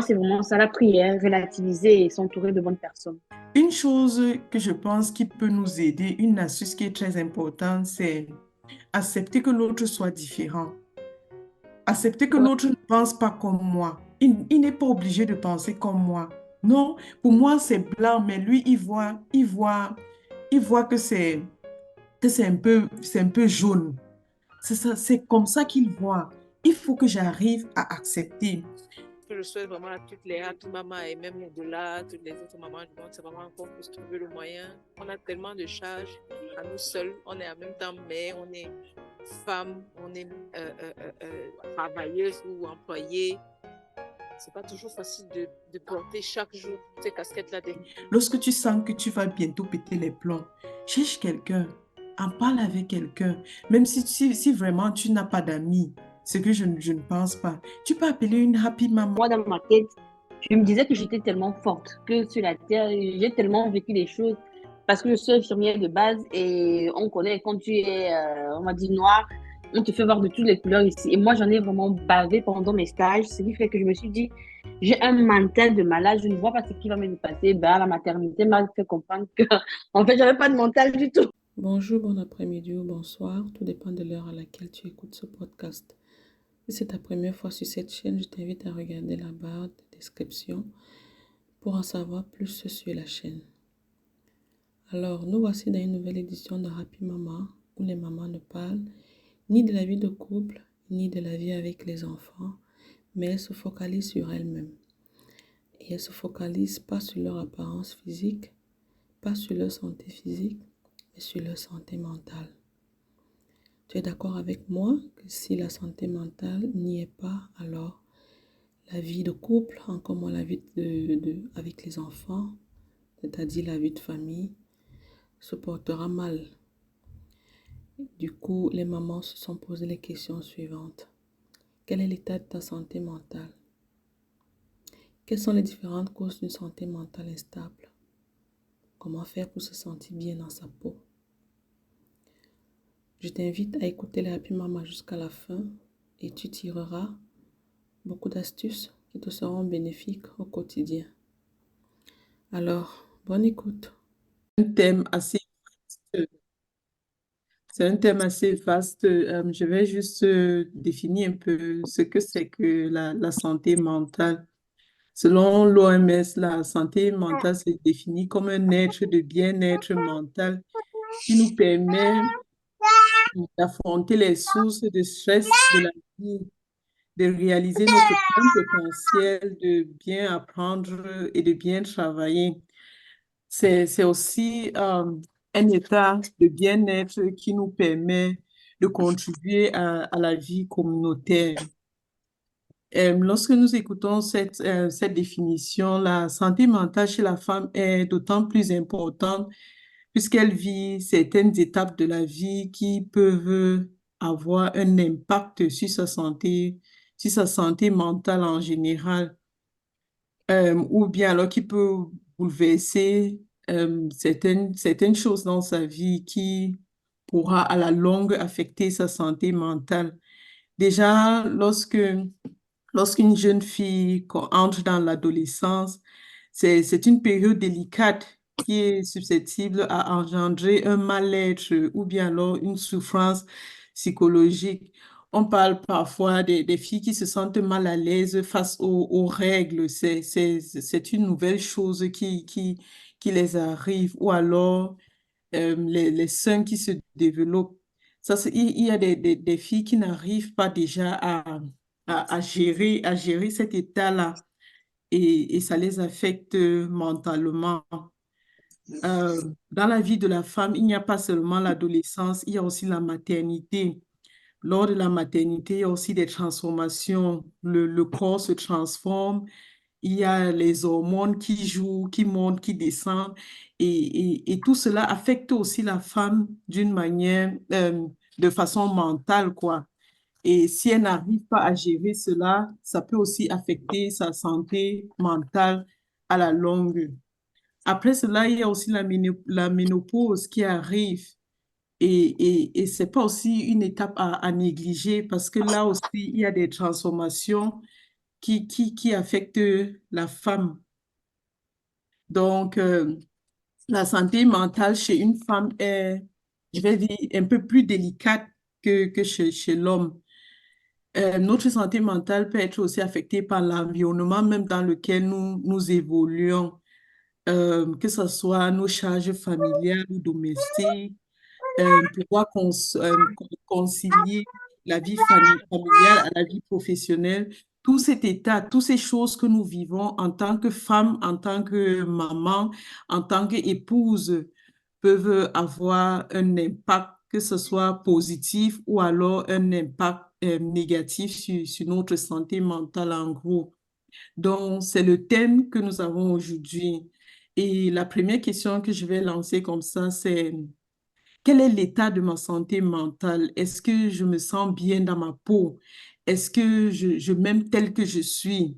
c'est vraiment ça, la prière, relativiser et s'entourer de bonnes personnes. Une chose que je pense qui peut nous aider, une astuce qui est très importante, c'est accepter que l'autre soit différent. Accepter que Ouais. l'autre ne pense pas comme moi. Il n'est pas obligé de penser comme moi. Non, pour moi, c'est blanc, mais lui, il voit que c'est un peu jaune. C'est ça, c'est comme ça qu'il voit. Il faut que j'arrive à accepter. Que je souhaite vraiment à toutes mamans et même au-delà, toutes les autres mamans du monde, c'est vraiment encore plus trouver le moyen. On a tellement de charges à nous seuls. On est en même temps mère, on est femme, on est travailleuse ou employée. C'est pas toujours facile de porter chaque jour ces casquettes-là. Lorsque tu sens que tu vas bientôt péter les plombs, cherche quelqu'un, en parle avec quelqu'un. Même si vraiment tu n'as pas d'amis, ce que je ne pense pas, tu peux appeler une happy maman. Moi, dans ma tête, je me disais que j'étais tellement forte, que sur la terre, j'ai tellement vécu des choses parce que je suis infirmière de base et on connaît quand tu es, on va dire, noir, on te fait voir de toutes les couleurs ici. Et moi, j'en ai vraiment bavé pendant mes stages, ce qui fait que je me suis dit, j'ai un mental de malade, je ne vois pas ce qui va me passer. Ben, la maternité m'a fait comprendre que, en fait, j'avais pas de mental du tout. Bonjour, bon après-midi ou bonsoir, tout dépend de l'heure à laquelle tu écoutes ce podcast. Si c'est ta première fois sur cette chaîne, je t'invite à regarder la barre de description pour en savoir plus sur la chaîne. Alors, nous voici dans une nouvelle édition de Happy Mama, où les mamans ne parlent ni de la vie de couple, ni de la vie avec les enfants, mais elles se focalisent sur elles-mêmes. Et elles se focalisent pas sur leur apparence physique, pas sur leur santé physique, mais sur leur santé mentale. Tu es d'accord avec moi que si la santé mentale n'y est pas, alors la vie de couple, encore moins la vie avec les enfants, c'est-à-dire la vie de famille, se portera mal. Du coup, les mamans se sont posées les questions suivantes. Quel est l'état de ta santé mentale? Quelles sont les différentes causes d'une santé mentale instable? Comment faire pour se sentir bien dans sa peau? Je t'invite à écouter les Happy Mama jusqu'à la fin et tu tireras beaucoup d'astuces qui te seront bénéfiques au quotidien. Alors, bonne écoute. Un thème assez, c'est un thème assez vaste. Je vais juste définir un peu ce que c'est que la santé mentale. Selon l'OMS, la santé mentale se définit comme un être de bien-être mental qui nous permet d'affronter les sources de stress de la vie, de réaliser notre plein potentiel, de bien apprendre et de bien travailler. C'est aussi un état de bien-être qui nous permet de contribuer à la vie communautaire. Lorsque nous écoutons cette définition, la santé mentale chez la femme est d'autant plus importante puisqu'elle vit certaines étapes de la vie qui peuvent avoir un impact sur sa santé mentale en général, ou bien alors qui peut bouleverser certaines choses dans sa vie qui pourra à la longue affecter sa santé mentale. Déjà, lorsqu'une jeune fille entre dans l'adolescence, c'est une période délicate qui est susceptible à engendrer un mal-être ou bien alors une souffrance psychologique. On parle parfois des filles qui se sentent mal à l'aise face aux règles. C'est une nouvelle chose qui les arrive. Ou alors les seins qui se développent. Il y a des filles qui n'arrivent pas déjà à gérer cet état-là et ça les affecte mentalement. Dans la vie de la femme, il n'y a pas seulement l'adolescence, il y a aussi la maternité. Lors de la maternité, il y a aussi des transformations. Le corps se transforme, il y a les hormones qui jouent, qui montent, qui descendent, et tout cela affecte aussi la femme d'une manière, de façon mentale, quoi. Et si elle n'arrive pas à gérer cela, ça peut aussi affecter sa santé mentale à la longue. Après cela, il y a aussi la ménopause qui arrive. Et c'est pas aussi une étape à négliger parce que là aussi, il y a des transformations qui affectent la femme. Donc, la santé mentale chez une femme est, je vais dire, un peu plus délicate que chez l'homme. Notre santé mentale peut être aussi affectée par l'environnement même dans lequel nous évoluons, que ce soit nos charges familiales ou domestiques, pouvoir concilier la vie familiale à la vie professionnelle. Tout cet état, toutes ces choses que nous vivons en tant que femme, en tant que maman, en tant qu'épouse, peuvent avoir un impact, que ce soit positif ou alors un impact négatif sur notre santé mentale en gros. Donc, c'est le thème que nous avons aujourd'hui. Et la première question que je vais lancer comme ça, c'est quel est l'état de ma santé mentale? Est-ce que je me sens bien dans ma peau? Est-ce que je m'aime tel que je suis?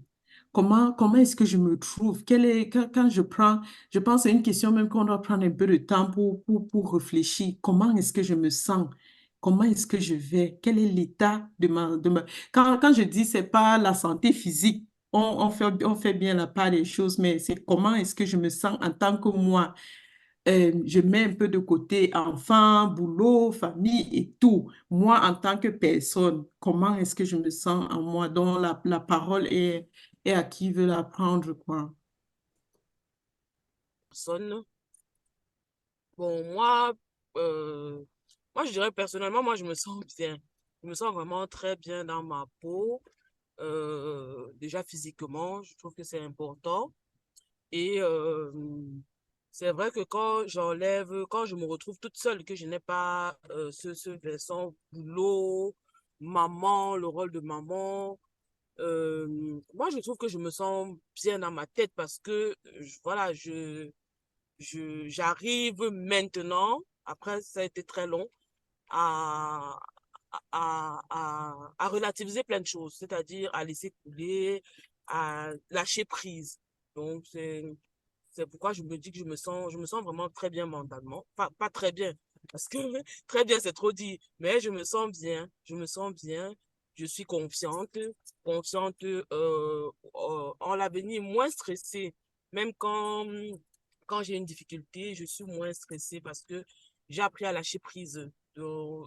Comment est-ce que je me trouve? Quand je pense à une question même qu'on doit prendre un peu de temps pour réfléchir. Comment est-ce que je me sens? Comment est-ce que je vais? Quel est l'état de ma... Quand je dis c'est pas la santé physique, on fait bien la part des choses, mais c'est comment est-ce que je me sens en tant que moi? Je mets un peu de côté enfant, boulot, famille et tout. Moi, en tant que personne, comment est-ce que je me sens en moi? Donc, la parole est à qui veut la prendre, quoi. Personne. Bon, euh, moi, je dirais personnellement, moi, je me sens bien. Je me sens vraiment très bien dans ma peau. Déjà physiquement, je trouve que c'est important. Et c'est vrai que quand je me retrouve toute seule, que je n'ai pas ce versant boulot, maman, le rôle de maman, moi, je trouve que je me sens bien dans ma tête parce que, voilà, j'arrive maintenant, après ça a été très long, à, à relativiser plein de choses, c'est-à-dire à laisser couler, à lâcher prise. Donc, c'est pourquoi je me dis que je me sens vraiment très bien mentalement. Pas très bien, parce que très bien, c'est trop dit, mais je me sens bien, je suis confiante en l'avenir, moins stressée. Même quand j'ai une difficulté, je suis moins stressée parce que j'ai appris à lâcher prise,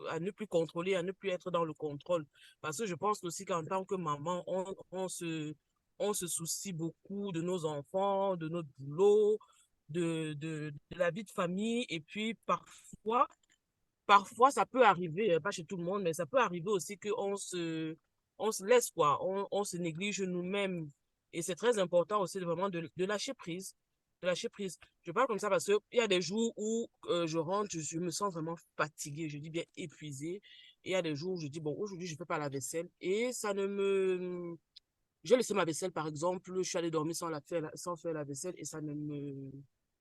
à ne plus contrôler, à ne plus être dans le contrôle. Parce que je pense aussi qu'en tant que maman, on se soucie beaucoup de nos enfants, de notre boulot, de la vie de famille. Et puis, parfois, ça peut arriver, pas chez tout le monde, mais ça peut arriver aussi on se laisse, quoi. On se néglige nous-mêmes. Et c'est très important aussi vraiment de lâcher prise. De lâcher prise. Je parle comme ça parce qu'il y a des jours où je rentre, je me sens vraiment fatiguée, je dis bien épuisée. Et il y a des jours où je dis, bon, aujourd'hui, je ne fais pas la vaisselle. Et ça ne me... J'ai laissé ma vaisselle, par exemple, je suis allée dormir sans faire la vaisselle et ça ne me...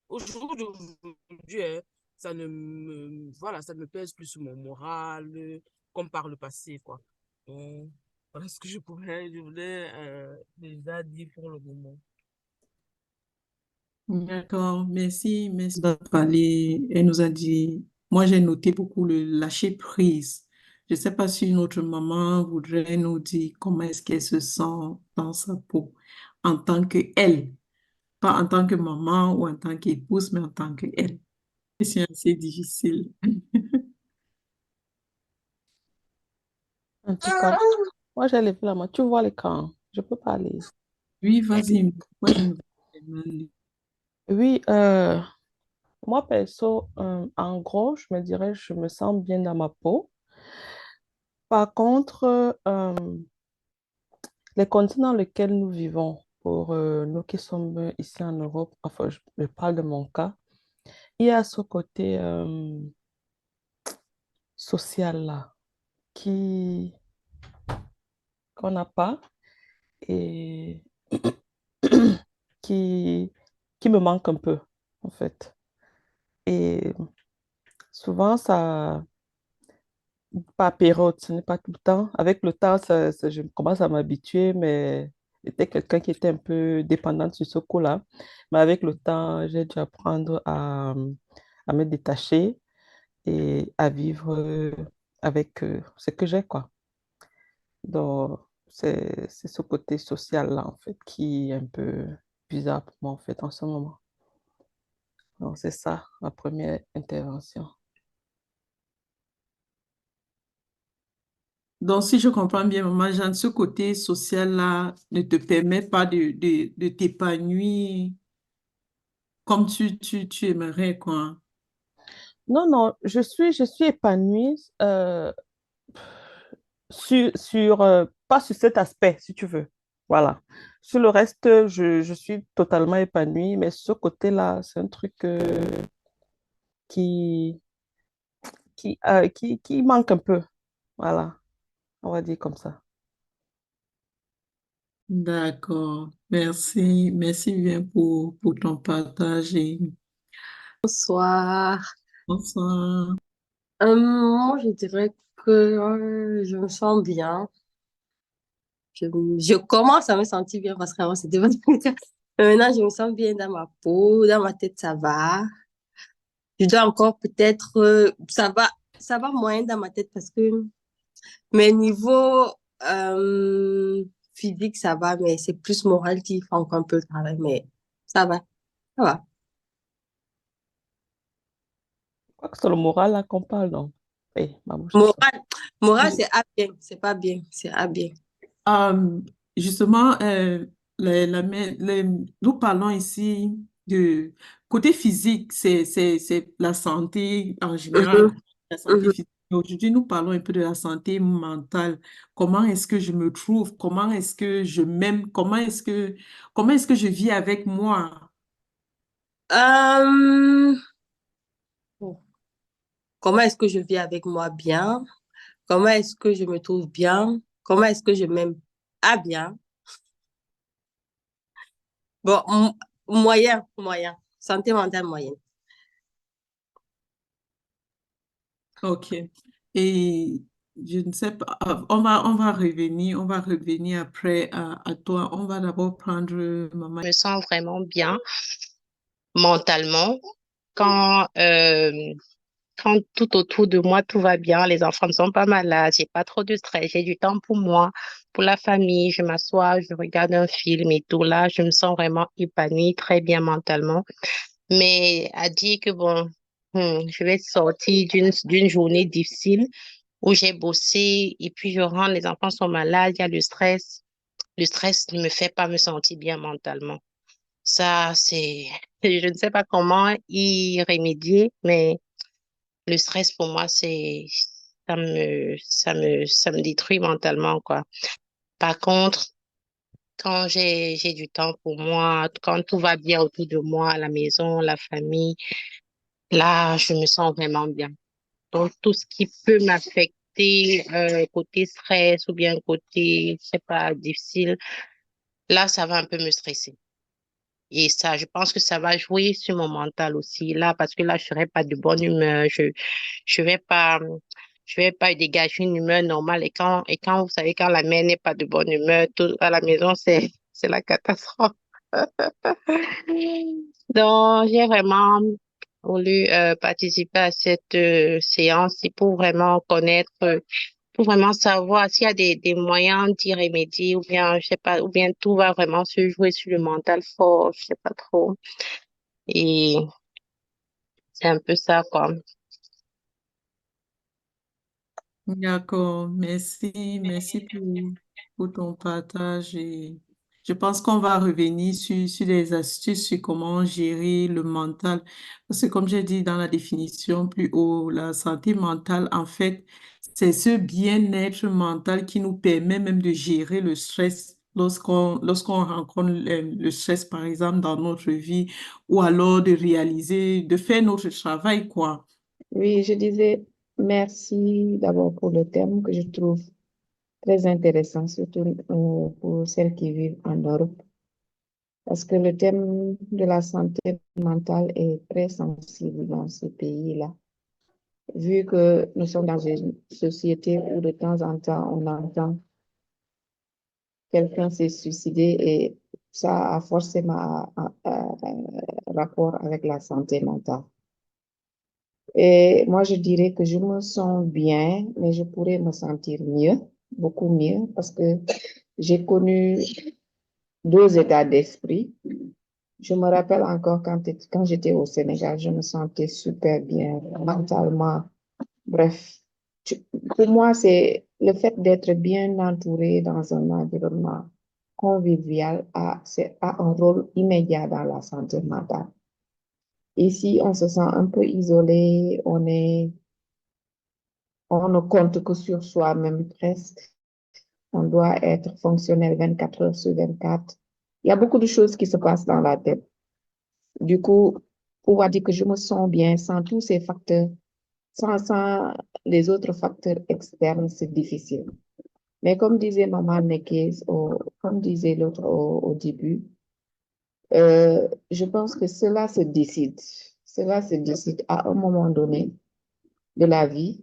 Au jour d'aujourd'hui, hein, voilà, ça ne me pèse plus sur mon moral, comme par le passé, quoi. Donc, voilà ce que je voulais déjà dire pour le moment. D'accord, merci d'avoir parlé. Elle nous a dit, moi j'ai noté beaucoup le lâcher prise. Je ne sais pas si notre maman voudrait nous dire comment est-ce qu'elle se sent dans sa peau en tant que elle, pas en tant que maman ou en tant qu'épouse, mais en tant que elle. C'est assez difficile. En tout cas, moi, j'ai levé la main. Tu vois l'écran. Je peux parler. Oui, vas-y, moi je me demande. Oui, moi, perso, en gros, je me dirais, je me sens bien dans ma peau. Par contre, les conditions dans lesquelles nous vivons, pour nous qui sommes ici en Europe, enfin, je parle de mon cas, il y a ce côté social là qui qu'on n'a pas et qui, qui me manque un peu, en fait. Et souvent, ça, par période, ce n'est pas tout le temps. Avec le temps, je commence à m'habituer, mais j'étais quelqu'un qui était un peu dépendante sur ce coup-là. Mais avec le temps, j'ai dû apprendre à me détacher et à vivre avec ce que j'ai, quoi. Donc, c'est ce côté social-là, en fait, qui est un peu bizarre pour moi, en fait, en ce moment. Donc, c'est ça, ma première intervention. Donc, si je comprends bien, maman Jeanne, ce côté social-là ne te permet pas de t'épanouir comme tu aimerais, quoi. Non, non, je suis épanouie pas sur cet aspect, si tu veux. Voilà. Sur le reste, je suis totalement épanouie, mais ce côté-là, c'est un truc qui, qui manque un peu. Voilà, on va dire comme ça. D'accord. Merci. Merci bien pour ton partage et Bonsoir. bonsoir. Moi, je dirais que je me sens bien. Je, je commence à me sentir bien parce qu'avant, c'était pas le cas. Mais maintenant, je me sens bien dans ma peau, dans ma tête, ça va. Je dois encore peut-être, ça va moyen dans ma tête parce que mes niveaux physiques, ça va, mais c'est plus moral qui fait encore un peu le travail, mais ça va, ça va. Je crois que c'est le moral là qu'on parle, donc. Eh, ma bouche est sale. Moral, moral, c'est à bien, c'est pas bien, c'est à bien. Euh, justement, nous parlons ici de côté physique, c'est la santé en général, Mhm, la santé mhm. physique. Aujourd'hui, nous parlons un peu de la santé mentale. Comment est-ce que je me trouve? Comment est-ce que je m'aime? Comment est-ce que je vis avec moi? Euh, Comment est-ce que je vis avec moi bien? Comment est-ce que je me trouve bien? Comment est-ce que je m'aime à bien? Bon, moyen, moyen. Santé mentale moyenne. OK. Et je ne sais pas, on va revenir après à toi. On va d'abord prendre maman. Je me sens vraiment bien mentalement quand, quand tout autour de moi, tout va bien, les enfants ne sont pas malades, j'ai pas trop de stress, j'ai du temps pour moi, pour la famille, je m'assois, je regarde un film et tout là, je me sens vraiment épanouie, très bien mentalement. Mais à dire que bon, je vais sortir d'une journée difficile où j'ai bossé et puis je rentre, les enfants sont malades, il y a le stress. Le stress ne me fait pas me sentir bien mentalement. Ça, c'est, je ne sais pas comment y remédier, mais le stress pour moi, ça me détruit mentalement, quoi. Par contre, quand j'ai du temps pour moi, quand tout va bien autour de moi, à la maison, la famille, là, je me sens vraiment bien. Donc, tout ce qui peut m'affecter, côté stress ou bien côté, je sais pas, difficile, là, ça va un peu me stresser. Et ça, je pense que ça va jouer sur mon mental aussi, là, parce que là, je serai pas de bonne humeur, je vais pas, je vais pas dégager une humeur normale. Et quand, vous savez, quand la mère n'est pas de bonne humeur, tout à la maison, c'est la catastrophe. Donc, j'ai vraiment voulu participer à cette séance et pour vraiment connaître, pour vraiment savoir s'il y a des moyens d'y remédier ou bien, je sais pas, ou bien tout va vraiment se jouer sur le mental fort, je sais pas trop. Et c'est un peu ça, quoi. D'accord, merci, pour ton partage et je pense qu'on va revenir sur les astuces sur comment gérer le mental. Parce que comme j'ai dit dans la définition plus haut, la santé mentale, en fait, c'est ce bien-être mental qui nous permet même de gérer le stress lorsqu'on rencontre le stress, par exemple, dans notre vie, ou alors de réaliser, de faire notre travail, quoi. Oui, je disais merci d'abord pour le thème que je trouve très intéressant, surtout pour celles qui vivent en Europe, parce que le thème de la santé mentale est très sensible dans ce pays-là, vu que nous sommes dans une société où de temps en temps on entend quelqu'un s'est suicidé et ça a forcément un rapport avec la santé mentale. Et moi, je dirais que je me sens bien, mais je pourrais me sentir mieux, beaucoup mieux, parce que j'ai connu deux états d'esprit. Je me rappelle encore quand j'étais au Sénégal, je me sentais super bien mentalement. Bref, pour moi, c'est le fait d'être bien entouré dans un environnement convivial a un rôle immédiat dans la santé mentale. Ici, on se sent un peu isolé, on ne compte que sur soi-même presque. On doit être fonctionnel 24 heures sur 24. Il y a beaucoup de choses qui se passent dans la tête. Du coup, pouvoir dire que je me sens bien sans tous ces facteurs, sans les autres facteurs externes, c'est difficile. Mais comme disait Maman Nekes, comme disait l'autre au début, je pense que cela se décide. Cela se décide à un moment donné de la vie.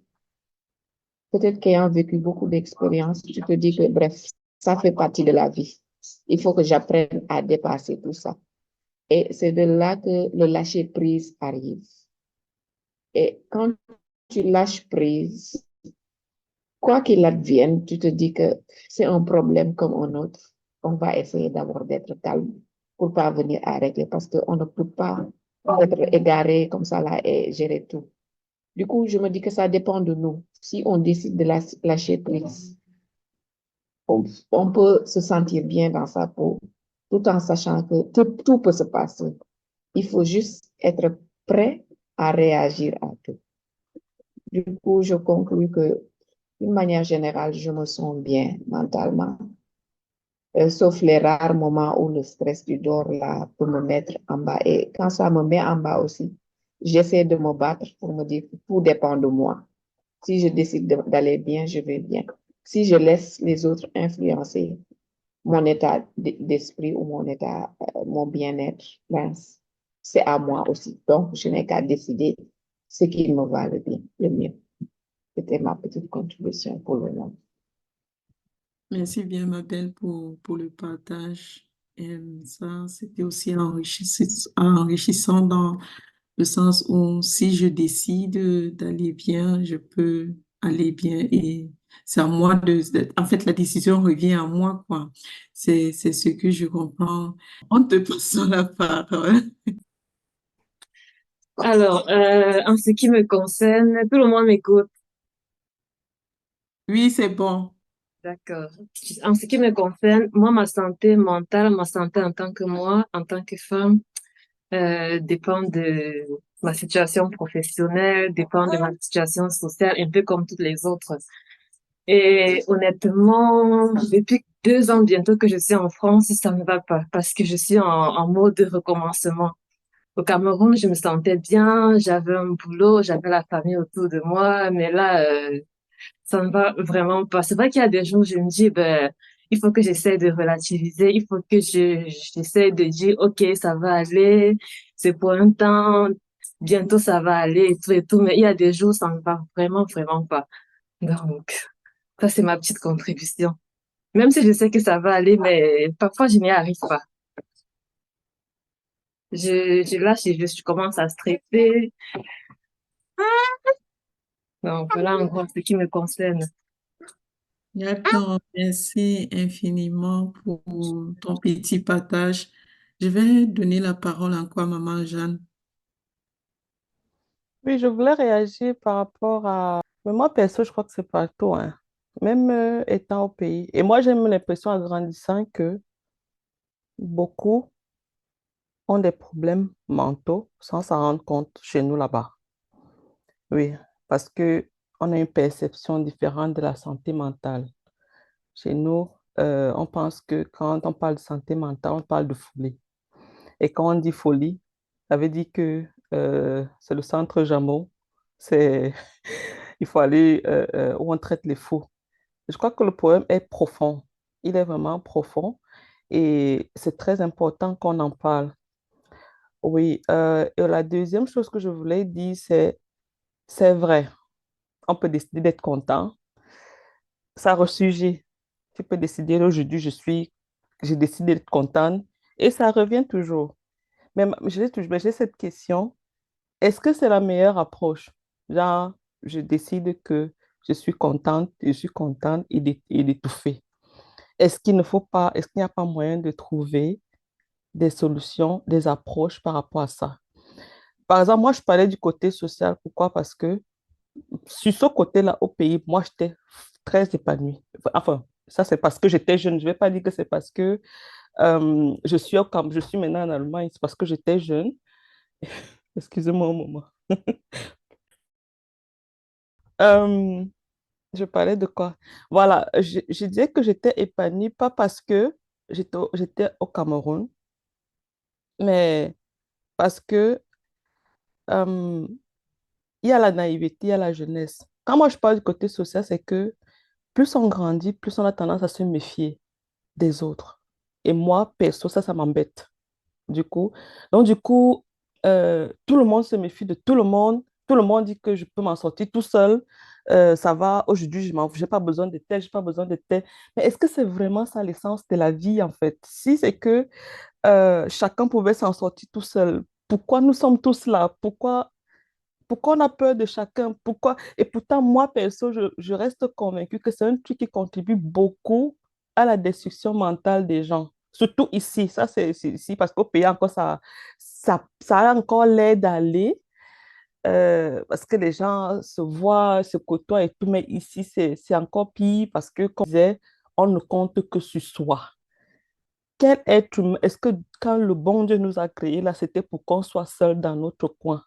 Peut-être qu'ayant vécu beaucoup d'expériences, tu te dis que, bref, ça fait partie de la vie. Il faut que j'apprenne à dépasser tout ça. Et c'est de là que le lâcher-prise arrive. Et quand tu lâches prise, quoi qu'il advienne, tu te dis que c'est un problème comme un autre. On va essayer d'abord d'être calme pour parvenir à régler parce qu'on ne peut pas être égaré comme ça là et gérer tout. Du coup, je me dis que ça dépend de nous. Si on décide de lâcher prise, on peut se sentir bien dans sa peau tout en sachant que tout peut se passer. Il faut juste être prêt à réagir à tout. Du coup, je conclus que, d'une manière générale, je me sens bien mentalement, sauf les rares moments où le stress du dehors là peut me mettre en bas. Et quand ça me met en bas aussi, j'essaie de me battre pour me dire que tout dépend de moi. Si je décide d'aller bien, je vais bien. Si je laisse les autres influencer mon état d'esprit ou mon bien-être, ben, c'est à moi aussi. Donc, je n'ai qu'à décider ce qui me va le mieux. C'était ma petite contribution pour le moment. Merci bien, ma belle, pour le partage. Et ça, c'était aussi enrichissant dans le sens où si je décide d'aller bien, je peux aller bien et c'est à moi en fait, la décision revient à moi, quoi. C'est ce que je comprends. On te passe la parole. Alors, en ce qui me concerne, tout le monde m'écoute. Oui, c'est bon. D'accord. En ce qui me concerne, moi, ma santé mentale, ma santé en tant que moi, en tant que femme, dépend de ma situation professionnelle, dépend de ma situation sociale, un peu comme toutes les autres. Et honnêtement, depuis 2 ans bientôt que je suis en France, ça ne va pas parce que je suis en mode de recommencement. Au Cameroun, je me sentais bien, j'avais un boulot, j'avais la famille autour de moi, mais là, ça ne va vraiment pas. C'est vrai qu'il y a des jours où je me dis, ben, il faut que j'essaie de relativiser, il faut que j'essaie de dire, OK, ça va aller, c'est pour un temps, bientôt ça va aller et tout, mais il y a des jours où ça ne va vraiment, vraiment pas. Donc, ça, c'est ma petite contribution. Même si je sais que ça va aller, mais parfois, je n'y arrive pas. Je lâche et je commence à stresser. Donc, voilà en gros ce qui me concerne. D'accord, merci infiniment pour ton petit partage. Je vais donner la parole encore à Maman Jeanne. Oui, je voulais réagir par rapport à... Mais moi, perso, je crois que c'est partout, hein. Même étant au pays. Et moi, j'ai même l'impression, en grandissant, que beaucoup ont des problèmes mentaux sans s'en rendre compte chez nous là-bas. Oui, parce que on a une perception différente de la santé mentale. Chez nous, on pense que quand on parle de santé mentale, on parle de folie. Et quand on dit folie, ça veut dire que c'est le centre Jameau. C'est, il faut aller où on traite les fous. Je crois que le problème est profond. Il est vraiment profond et c'est très important qu'on en parle. Oui, et la deuxième chose que je voulais dire, c'est vrai, on peut décider d'être content. Ça ressurgit. Tu peux décider aujourd'hui, j'ai décidé d'être contente et ça revient toujours. Mais j'ai cette question, est-ce que c'est la meilleure approche? Genre, je décide que je suis contente et d'étouffer. est-ce qu'il n'y a pas moyen de trouver des solutions, des approches par rapport à ça? Par exemple, moi, je parlais du côté social. Pourquoi? Parce que sur ce côté-là, au pays, moi, j'étais très épanouie. Enfin, ça, c'est parce que j'étais jeune. Je ne vais pas dire que c'est parce que je suis maintenant en Allemagne. C'est parce que j'étais jeune. Excusez-moi un moment. Euh, je parlais de quoi? Voilà, je disais que j'étais épanouie, pas parce que j'étais au Cameroun, mais parce que euh, il y a la naïveté, il y a la jeunesse. Quand moi je parle du côté social, c'est que plus on grandit, plus on a tendance à se méfier des autres. Et moi, perso, ça m'embête. Du coup, tout le monde se méfie de tout le monde. Tout le monde dit que je peux m'en sortir tout seul. Ça va, aujourd'hui, j'ai pas besoin de tel, j'ai pas besoin de tel. Mais est-ce que c'est vraiment ça l'essence de la vie, en fait? Si c'est que chacun pouvait s'en sortir tout seul, pourquoi nous sommes tous là? Pourquoi on a peur de chacun? Pourquoi? Et pourtant, moi, perso, je reste convaincue que c'est un truc qui contribue beaucoup à la destruction mentale des gens. Surtout ici, ça c'est ici, parce qu'au pays encore, ça a encore l'air d'aller, parce que les gens se voient, se côtoient et tout, mais ici, c'est encore pire parce que, comme je disais, on ne compte que sur soi. Quel être humain, est-ce que quand le bon Dieu nous a créés, là, c'était pour qu'on soit seul dans notre coin?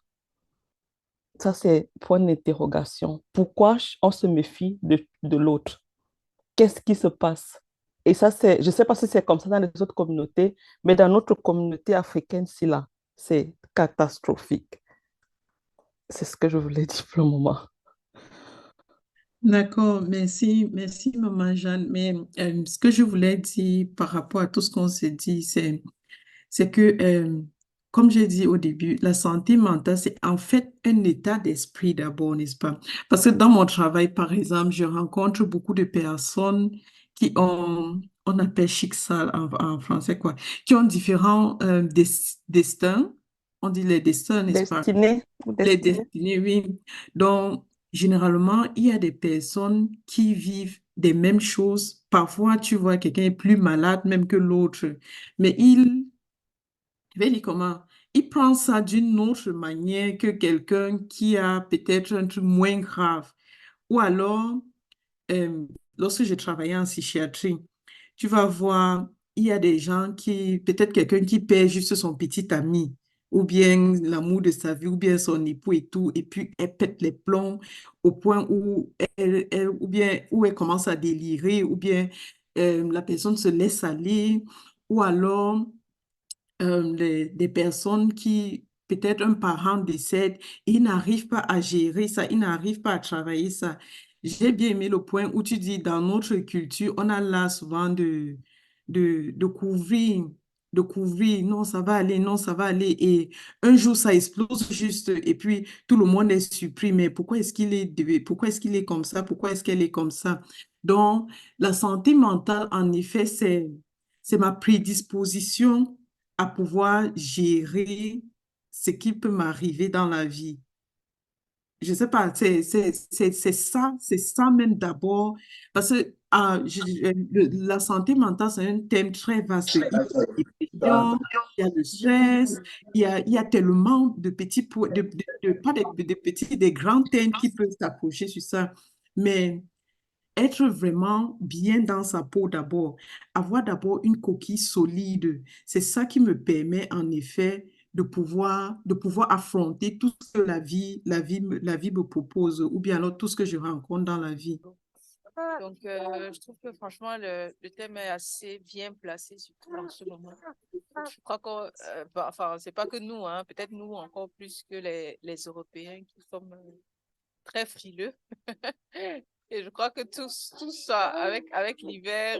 Ça, c'est point d'interrogation. Pourquoi on se méfie de l'autre? Qu'est-ce qui se passe? Et ça, je ne sais pas si c'est comme ça dans les autres communautés, mais dans notre communauté africaine, si là, c'est catastrophique. C'est ce que je voulais dire pour le moment. D'accord, merci Maman Jeanne. Mais ce que je voulais dire par rapport à tout ce qu'on s'est dit, c'est que, comme j'ai dit au début, la santé mentale, c'est en fait un état d'esprit d'abord, n'est-ce pas? Parce que dans mon travail, par exemple, je rencontre beaucoup de personnes qui on appelle Schicksal en français, quoi, qui ont différents destins. On dit les destins, n'est-ce pas? Destiné ou Les destiné? destinées, oui. Donc, généralement, il y a des personnes qui vivent des mêmes choses. Parfois, tu vois, quelqu'un est plus malade même que l'autre, mais je vais dire comment, il prend ça d'une autre manière que quelqu'un qui a peut-être un truc moins grave. Ou alors, euh, lorsque j'ai travaillé en psychiatrie, tu vas voir, il y a des gens qui, peut-être quelqu'un qui perd juste son petit ami, ou bien l'amour de sa vie, ou bien son époux et tout, et puis elle pète les plombs au point où ou bien où elle commence à délirer, ou bien la personne se laisse aller, ou alors des personnes qui, peut-être un parent décède, et ils n'arrivent pas à gérer ça, ils n'arrivent pas à travailler ça. J'ai bien aimé le point où tu dis, dans notre culture, on a là souvent de couvrir, non, ça va aller, non, ça va aller, et un jour, ça explose juste, et puis tout le monde est surpris, mais pourquoi est-ce qu'il est comme ça, pourquoi est-ce qu'elle est comme ça? Donc, la santé mentale, en effet, c'est ma prédisposition à pouvoir gérer ce qui peut m'arriver dans la vie. Je sais pas, c'est ça même d'abord, parce que la santé mentale, c'est un thème très vaste. Il y a la dépression, il y a le stress, il y a tellement de petits, pas de petits, des grands thèmes qui peuvent s'approcher sur ça. Mais être vraiment bien dans sa peau d'abord, avoir d'abord une coquille solide, c'est ça qui me permet en effet de pouvoir affronter tout ce que la vie me propose, ou bien alors tout ce que je rencontre dans la vie. Donc, je trouve que franchement, le thème est assez bien placé, surtout en ce moment. Je crois qu'on, enfin, c'est pas que nous, hein, peut-être nous encore plus que les Européens qui sommes très frileux. Et je crois que tous ça, avec l'hiver,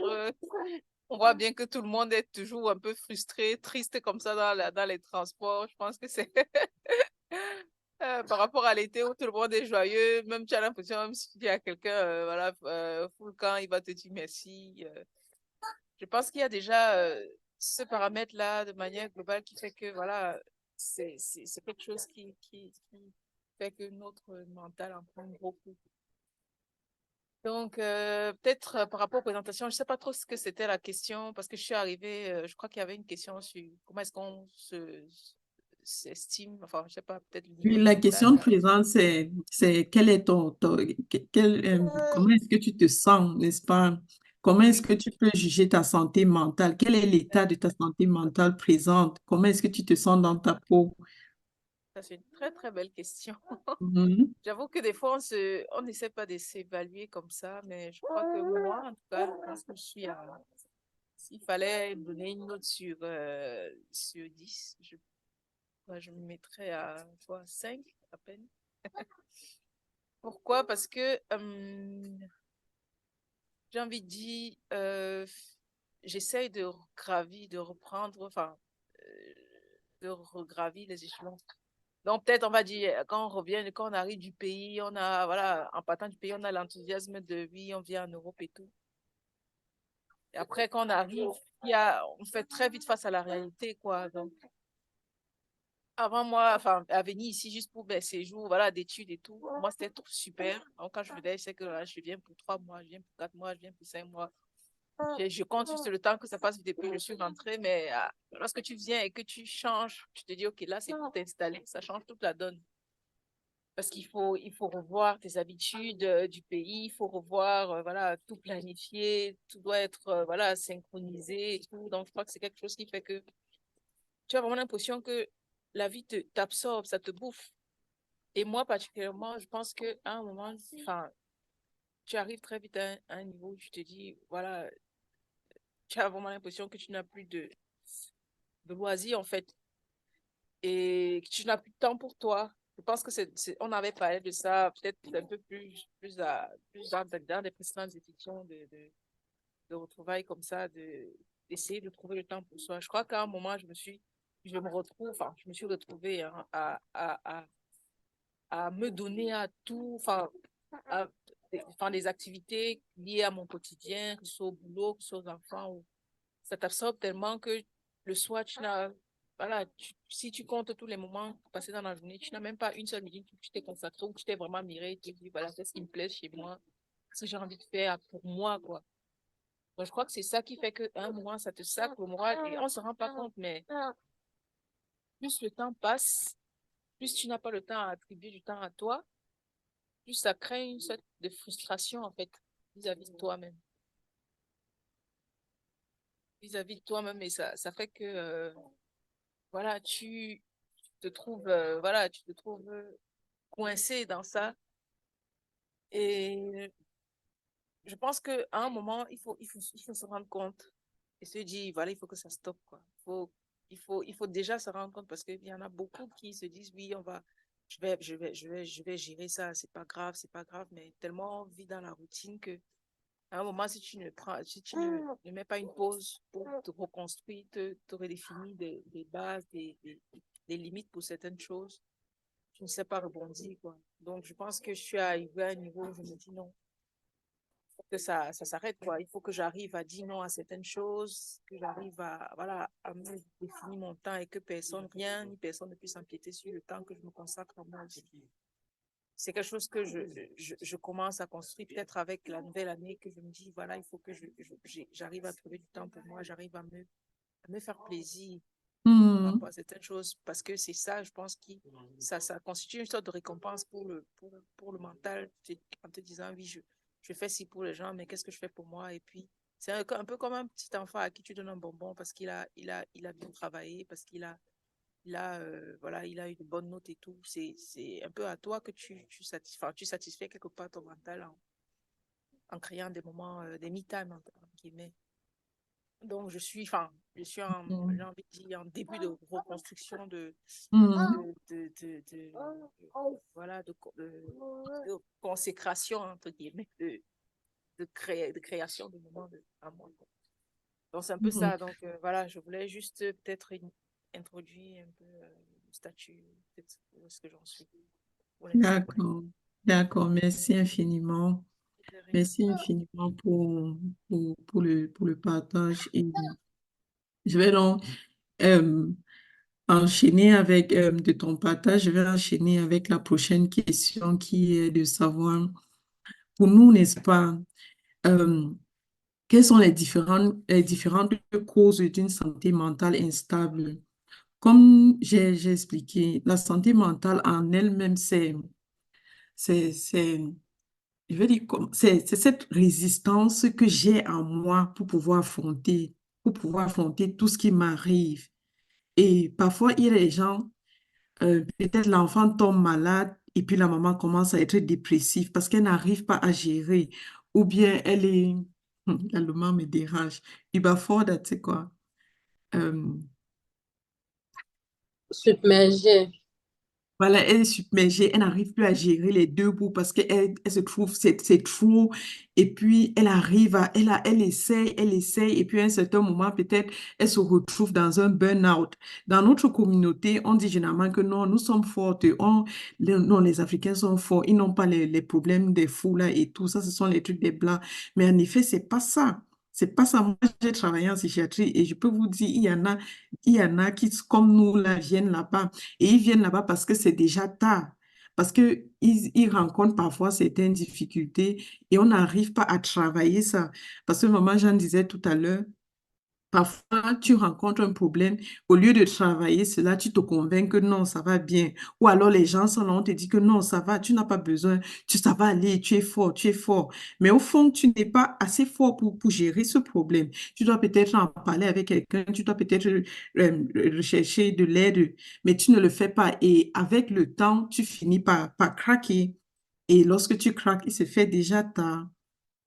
on voit bien que tout le monde est toujours un peu frustré, triste comme ça dans les transports. Je pense que c'est par rapport à l'été où tout le monde est joyeux, même tu as l'impression, même si tu dis à quelqu'un, voilà, full camp, il va te dire merci. Je pense qu'il y a déjà ce paramètre-là de manière globale qui fait que, voilà, c'est quelque chose qui fait que notre mental en prend beaucoup. Donc, peut-être par rapport aux présentations, je ne sais pas trop ce que c'était la question, parce que je suis arrivée, je crois qu'il y avait une question sur comment est-ce qu'on s'estime, enfin, je ne sais pas, peut-être le Oui, niveau la question mental. présente, c'est quel est comment est-ce que tu te sens, n'est-ce pas? Comment est-ce Oui, que tu peux juger ta santé mentale? Quel est l'état de ta santé mentale présente? Comment est-ce que tu te sens dans ta peau? ça c'est une très, très belle question. Mhm. J'avoue que des fois, on n'essaie pas de s'évaluer comme ça, mais je crois que moi, en tout cas, je pense que je suis à... S'il fallait donner une note sur 10, moi, je me mettrais à quoi, 5 à peine. Pourquoi? Parce que j'ai envie de dire, j'essaye de gravir, de reprendre, enfin, euh, de regravir les échelons. Donc, peut-être, on va dire, quand on revient, quand on arrive du pays, on a, voilà, en partant du pays, on a l'enthousiasme de oui, on vient en Europe et tout. Et après, quand on arrive, on fait très vite face à la réalité, quoi. Donc, avant moi, enfin, à venir ici juste pour mes séjours, voilà, d'études et tout, moi, c'était tout super. Donc, quand je venais, je sais que là, je viens pour 3 mois, je viens pour 4 mois, je viens pour 5 mois. Je compte juste le temps que ça passe depuis que je suis rentrée, mais lorsque tu viens et que tu changes, tu te dis, OK, là, c'est pour t'installer, ça change toute la donne. Parce qu'il faut revoir tes habitudes du pays, il faut revoir, voilà, tout planifier, tout doit être, voilà, synchronisé et tout. Donc, je crois que c'est quelque chose qui fait que tu as vraiment l'impression que la vie t'absorbe, ça te bouffe. Et moi, particulièrement, je pense qu'à un moment, enfin, tu arrives très vite à un niveau où tu te dis, voilà, tu as vraiment l'impression que tu n'as plus de loisirs, en fait, et que tu n'as plus de temps pour toi. Je pense que on avait parlé de ça peut-être un peu plus dans des précédentes éditions de retrouvailles comme ça, d'essayer de trouver le temps pour soi. Je crois qu'à un moment, je me suis retrouvée hein, à me donner à tout, enfin, des activités liées à mon quotidien, que ce soit au boulot, que ce soit aux enfants, ça t'absorbe tellement que le soir, voilà, si tu comptes tous les moments passés dans la journée, tu n'as même pas une seule minute où tu t'es consacré, où tu t'es vraiment miré et tu te dis, voilà, c'est ce qui me plaît chez moi, ce que j'ai envie de faire pour moi, quoi. Donc, je crois que c'est ça qui fait qu'à un moment, ça te sape le moral et on ne se rend pas compte, mais plus le temps passe, plus tu n'as pas le temps à attribuer du temps à toi, plus ça crée une sorte de frustration, en fait, vis-à-vis de toi-même. Vis-à-vis de toi-même, et ça fait que, voilà, voilà, tu te trouves coincé dans ça. Et je pense qu'à un moment, il faut se rendre compte et se dire, voilà, il faut que ça stoppe, quoi. Il faut déjà se rendre compte parce qu'il y en a beaucoup qui se disent, oui, je vais gérer ça, c'est pas grave, c'est pas grave, mais tellement on vit dans la routine que à un moment, si tu ne mets pas une pause pour te reconstruire, te redéfinir des bases, des limites pour certaines choses, je ne sais pas rebondir, quoi. Donc, je pense que je suis arrivée à un niveau où je me dis non, il faut que ça s'arrête, quoi. Il faut que j'arrive à dire non à certaines choses, que j'arrive voilà, à me définir mon temps et que personne, rien, ni personne ne puisse empiéter sur le temps que je me consacre à moi aussi. C'est quelque chose que je commence à construire peut-être avec la nouvelle année, que je me dis, voilà, il faut que j'arrive à trouver du temps pour moi, j'arrive à me faire plaisir par Mhm. rapport à certaines choses, parce que c'est ça, je pense, ça constitue une sorte de récompense pour le mental, en te disant, oui, je fais ci pour les gens, mais qu'est-ce que je fais pour moi? Et puis, c'est un peu comme un petit enfant à qui tu donnes un bonbon parce qu'il a bien travaillé, parce voilà, il a eu de bonnes notes et tout. C'est un peu à toi que tu satisfais quelque part ton mental en créant des moments, des me-time, entre guillemets. Donc, Mhm. j'ai envie de dire, en début de reconstruction Mhm. voilà, de consécration, entre guillemets, de création de moments à moi, quoi. Donc, c'est un peu Mhm. ça. Donc, voilà, je voulais juste peut-être introduire un peu le statut, peut-être où est-ce que j'en suis pour l'instant. D'accord, d'accord. Merci infiniment. De rien. Merci infiniment pour le partage. Et je vais donc euh, enchaîner avec de ton partage, je vais enchaîner avec la prochaine question qui est de savoir pour nous, n'est-ce pas, euh, quelles sont les différentes causes d'une santé mentale instable? Comme j'ai expliqué, la santé mentale en elle-même, c'est, je veux dire, c'est cette résistance que j'ai en moi pour pouvoir affronter tout ce qui m'arrive. Et parfois, il y a des gens, peut-être l'enfant tombe malade et puis la maman commence à être dépressive parce qu'elle n'arrive pas à gérer. Ou bien elle est, là, le mot me dérange, überfordert, tu sais quoi. Euh, Submergé. Voilà, elle est submergée, elle n'arrive plus à gérer les deux bouts parce qu'elle se trouve, c'est trop. Et puis, elle essaye, et puis à un certain moment, peut-être, elle se retrouve dans un burn-out. Dans notre communauté, on dit généralement que non, nous sommes fortes, non, les Africains sont forts, ils n'ont pas les problèmes des fous là et tout ça, ce sont les trucs des Blancs. Mais en effet, c'est pas ça. C'est pas ça. Moi, j'ai travaillé en psychiatrie et je peux vous dire, il y en a qui, comme nous, là, viennent là-bas. Et ils viennent là-bas parce que c'est déjà tard. Parce qu'ils rencontrent parfois certaines difficultés et on n'arrive pas à travailler ça. Parce que maman Jeanne disait tout à l'heure, parfois tu rencontres un problème, au lieu de travailler cela, tu te convaincs que non, ça va bien. Ou alors les gens sont là, on te dit que non, ça va, tu n'as pas besoin, ça va aller, tu es fort, tu es fort. Mais au fond, tu n'es pas assez fort pour gérer ce problème. Tu dois peut-être en parler avec quelqu'un, tu dois peut-être rechercher de l'aide, mais tu ne le fais pas. Et avec le temps, tu finis par craquer. Et lorsque tu craques, il se fait déjà tard.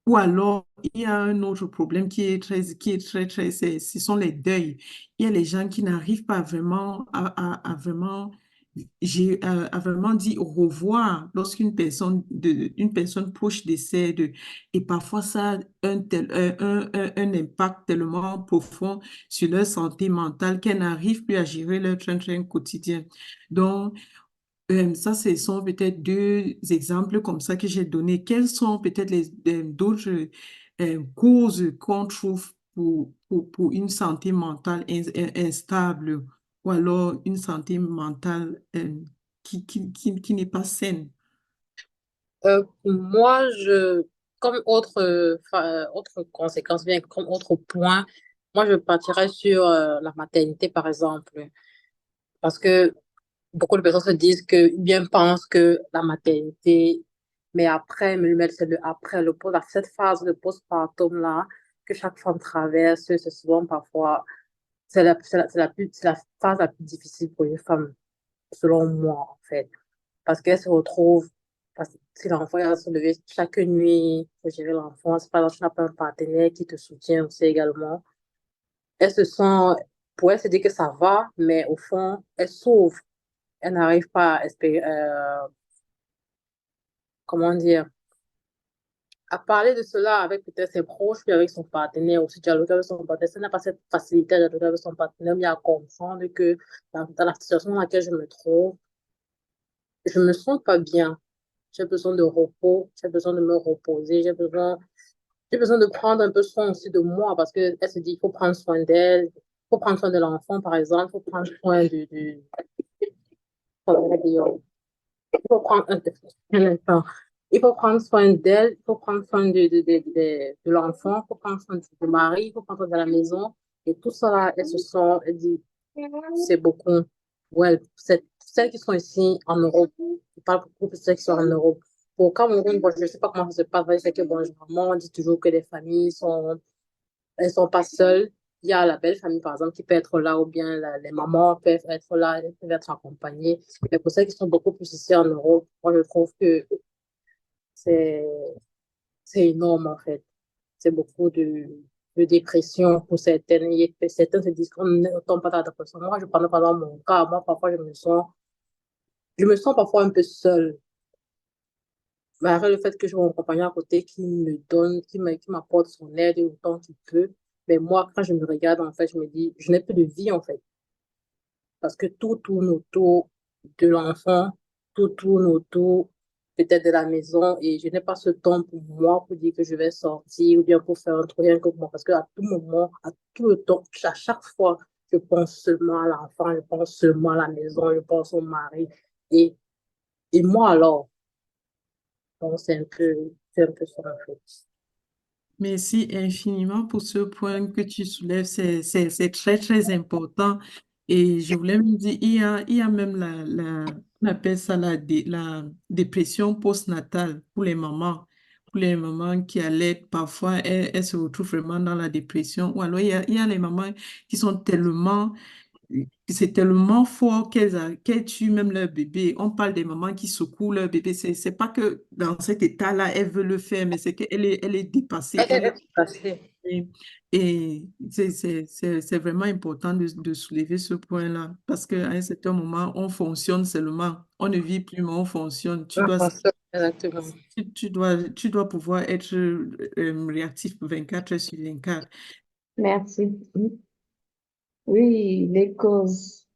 Ou alors, il y a un autre problème qui est très, ce sont les deuils. Il y a les gens qui n'arrivent pas vraiment à vraiment, à vraiment dire au revoir lorsqu'une une personne proche décède. Et parfois, ça a un impact tellement profond sur leur santé mentale qu'elles n'arrivent plus à gérer leur train-train quotidien. Donc, ça, ce sont peut-être deux exemples comme ça que j'ai donnés. Quelles sont peut-être d'autres causes qu'on trouve pour une santé mentale instable ou alors une santé mentale qui n'est pas saine? Moi, comme autre conséquence, bien comme autre point, moi, je partirais sur la maternité, par exemple. Parce que beaucoup de personnes se disent que, ou bien pensent que la maternité, mais après, mais c'est le après, cette phase de postpartum là, que chaque femme traverse, c'est souvent parfois, c'est la phase la plus difficile pour une femme, selon moi, en fait. Parce qu'elle se retrouve, parce que si l'enfant il va se lever chaque nuit pour gérer l'enfant, c'est pas là, tu n'as pas un partenaire qui te soutient aussi également. Elle se sent, pour elle se dire que ça va, mais au fond, elle souffre. Elle n'arrive pas à espérer, comment dire, à parler de cela avec peut-être ses proches, puis avec son partenaire, aussi dialoguer avec son partenaire. Elle n'a pas cette facilité à dialoguer avec son partenaire, mais à comprendre que dans la situation dans laquelle je me trouve, je me sens pas bien. J'ai besoin de repos, j'ai besoin de me reposer, j'ai besoin de prendre un peu soin aussi de moi parce que elle se dit il faut prendre soin d'elle, il faut prendre soin de l'enfant, par exemple, il faut prendre soin il faut prendre un instant. Il faut prendre soin d'elle, il faut prendre soin de l'enfant, il faut prendre soin du mari, il faut prendre soin de la maison. Et tout ça, là, elle dit, c'est beaucoup. Ouais, celles qui sont ici en Europe, je parle beaucoup de celles qui sont en Europe. Au Cameroun, bon, je ne sais pas comment ça se passe, mais c'est que, bon, généralement, on dit toujours que les familles elles sont pas seules. Il y a la belle famille, par exemple, qui peut être là, ou bien les mamans peuvent être là, elles peuvent être accompagnées. Mais pour celles qui sont beaucoup plus ici en Europe, moi, je trouve que c'est, c'est énorme, en fait. C'est beaucoup de dépression pour certaines. Certains se disent qu'on ne tombe pas dans la dépression. Moi, je prends par exemple mon cas. Moi, parfois, je me sens parfois un peu seule. Malgré le fait que j'ai mon compagnon à côté qui me donne, qui m'apporte son aide autant qu'il peut. Mais moi, quand je me regarde, en fait, je me dis, je n'ai plus de vie, en fait. Parce que tout tourne autour de l'enfant, tout tourne autour peut-être de la maison et je n'ai pas ce temps pour moi pour dire que je vais sortir ou bien pour faire un truc rien que pour moi. Parce qu'à tout moment, à tout le temps, à chaque fois, je pense seulement à l'enfant, je pense seulement à la maison, je pense au mari. Et, et moi alors, donc c'est un peu C'est un peu ça, en fait. Merci infiniment pour ce point que tu soulèves. C'est très, très important. Et je voulais me dire, il y a même on appelle ça la dépression postnatale pour les mamans. Pour les mamans qui allaitent, parfois, elles se retrouvent vraiment dans la dépression. Ou alors, il y a les mamans qui sont tellement c'est tellement fort qu'elles tuent même leur bébé. On parle des mamans qui secouent leur bébé. C'est pas que dans cet état-là, elle veut le faire, mais c'est elle est dépassée. Elle est passée. Et, et c'est vraiment important de soulever ce point-là parce qu'à un certain moment, on fonctionne seulement. On ne vit plus, mais on fonctionne. Exactement. Tu dois pouvoir être réactif 24 heures sur 24. Merci. Oui, les causes.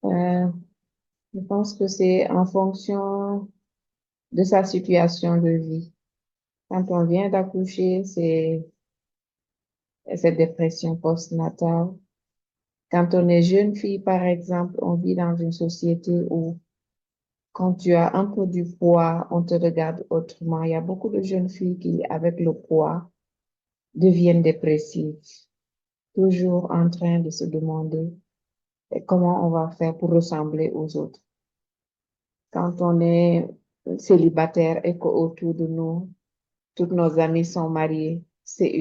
Euh, je pense que c'est en fonction de sa situation de vie. Quand on vient d'accoucher, c'est cette dépression postnatale. Quand on est jeune fille, par exemple, on vit dans une société où quand tu as un peu du poids, on te regarde autrement. Il y a beaucoup de jeunes filles qui, avec le poids, deviennent dépressives, toujours en train de se demander comment on va faire pour ressembler aux autres. Quand on est célibataire et qu'autour de nous, toutes nos amies sont mariées, c'est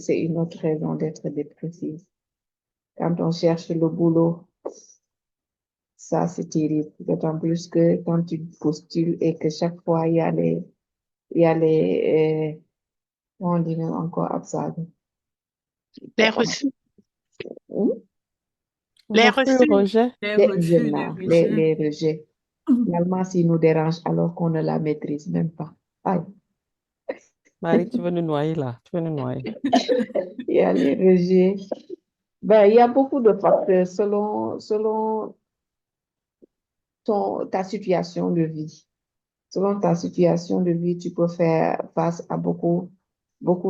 une autre raison d'être dépressive. Quand on cherche le boulot, ça c'est terrible. D'autant plus que quand tu postules et que chaque fois il y a comment on dit même encore Absage. Les refus. Hmm? Les Refus, refus. rejet. Les Les refus, les non, rejets. les rejets. Finalement, s'ils nous dérangent alors qu'on ne la maîtrise même pas. Aïe. Marie, tu veux nous noyer là. Tu veux nous noyer. Il y a les rejets. Ben, il y a beaucoup de facteurs selon ta situation de vie. Selon ta situation de vie, tu peux faire face à beaucoup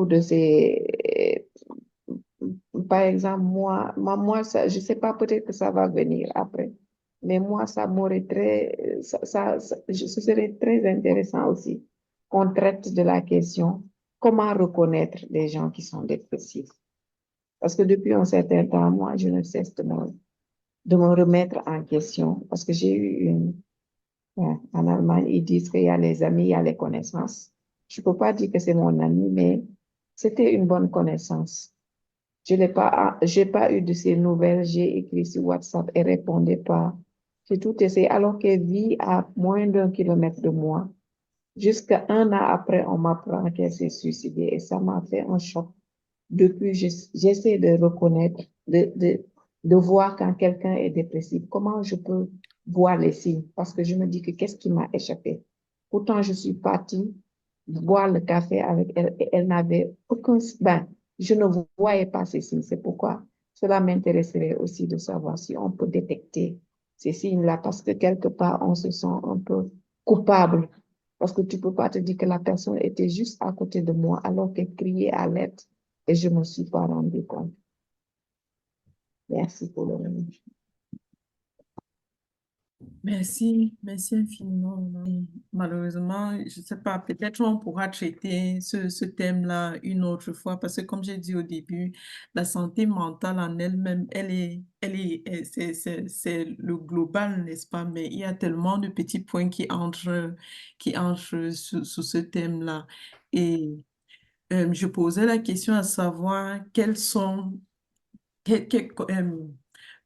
de ces. Par exemple, moi ça, je sais pas, peut-être que ça va venir après. Mais moi, ça m'aurait ce serait très intéressant aussi qu'on traite de la question comment reconnaître les gens qui sont dépressifs. Parce que depuis un certain temps, moi, je ne cesse de me remettre en question. Parce que j'ai eu ouais, en Allemagne, ils disent qu'il y a les amis, il y a les connaissances. Je peux pas dire que c'est mon ami, mais c'était une bonne connaissance. J'ai pas eu de ces nouvelles. J'ai écrit sur WhatsApp et répondait pas. J'ai tout essayé alors qu'elle vit à moins d'1 kilomètre de moi. Jusqu'à un an après, on m'apprend qu'elle s'est suicidée et ça m'a fait un choc. Depuis, j'essaie de reconnaître, de voir quand quelqu'un est dépressif. Comment je peux voir les signes? Parce que je me dis que qu'est-ce qui m'a échappé? Pourtant, je suis partie boire le café avec elle et elle n'avait aucun, ben, je ne voyais pas ces signes. C'est pourquoi cela m'intéresserait aussi de savoir si on peut détecter ces signes-là parce que quelque part, on se sent un peu coupable. Parce que tu peux pas te dire que la personne était juste à côté de moi alors qu'elle criait à l'aide et je ne me suis pas rendu compte. Merci pour le moment. Merci infiniment. Et malheureusement, je ne sais pas, peut-être on pourra traiter ce thème-là une autre fois parce que comme j'ai dit au début, la santé mentale en elle-même, c'est le global, n'est-ce pas? Mais il y a tellement de petits points qui entrent sous ce thème-là. Et je posais la question à savoir quels sont,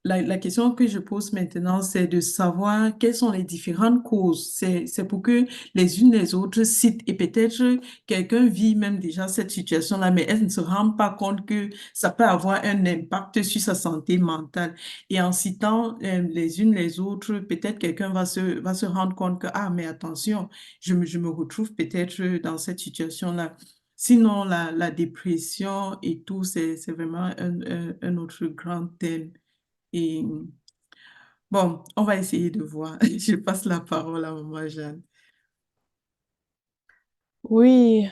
la question que je pose maintenant, c'est de savoir quelles sont les différentes causes. C'est pour que les unes les autres citent et peut-être quelqu'un vit même déjà cette situation-là, mais elle ne se rend pas compte que ça peut avoir un impact sur sa santé mentale. Et en citant les unes les autres, peut-être quelqu'un va se rendre compte que, ah, mais attention, je me retrouve peut-être dans cette situation-là. Sinon, la dépression et tout, c'est vraiment un autre grand thème. Et bon, on va essayer de voir. Je passe la parole à maman Jeanne. Oui,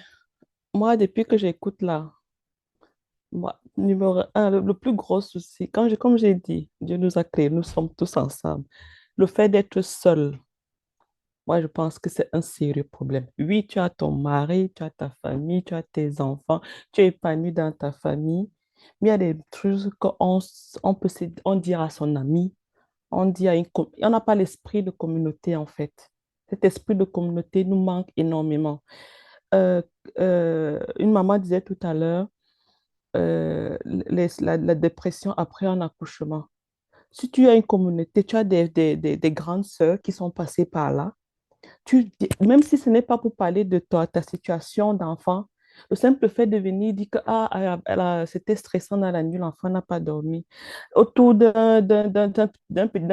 moi, depuis que j'écoute là, moi, numéro un, le plus gros souci, comme j'ai dit, Dieu nous a créés, nous sommes tous ensemble. Le fait d'être seul, Moi, je pense que c'est un sérieux problème. Oui, tu as ton mari, tu as ta famille, tu as tes enfants, tu es épanoui dans ta famille, mais il y a des trucs on peut on dire à son ami, on dit à on n'a pas l'esprit de communauté en fait. Cet esprit de communauté nous manque énormément. Euh, une maman disait tout à l'heure, la dépression après un accouchement. Si tu as une communauté, tu as des grandes sœurs qui sont passées par là, même si ce n'est pas pour parler de ta situation d'enfant, le simple fait de venir dire que c'était stressant dans la nuit, l'enfant n'a pas dormi, autour d'un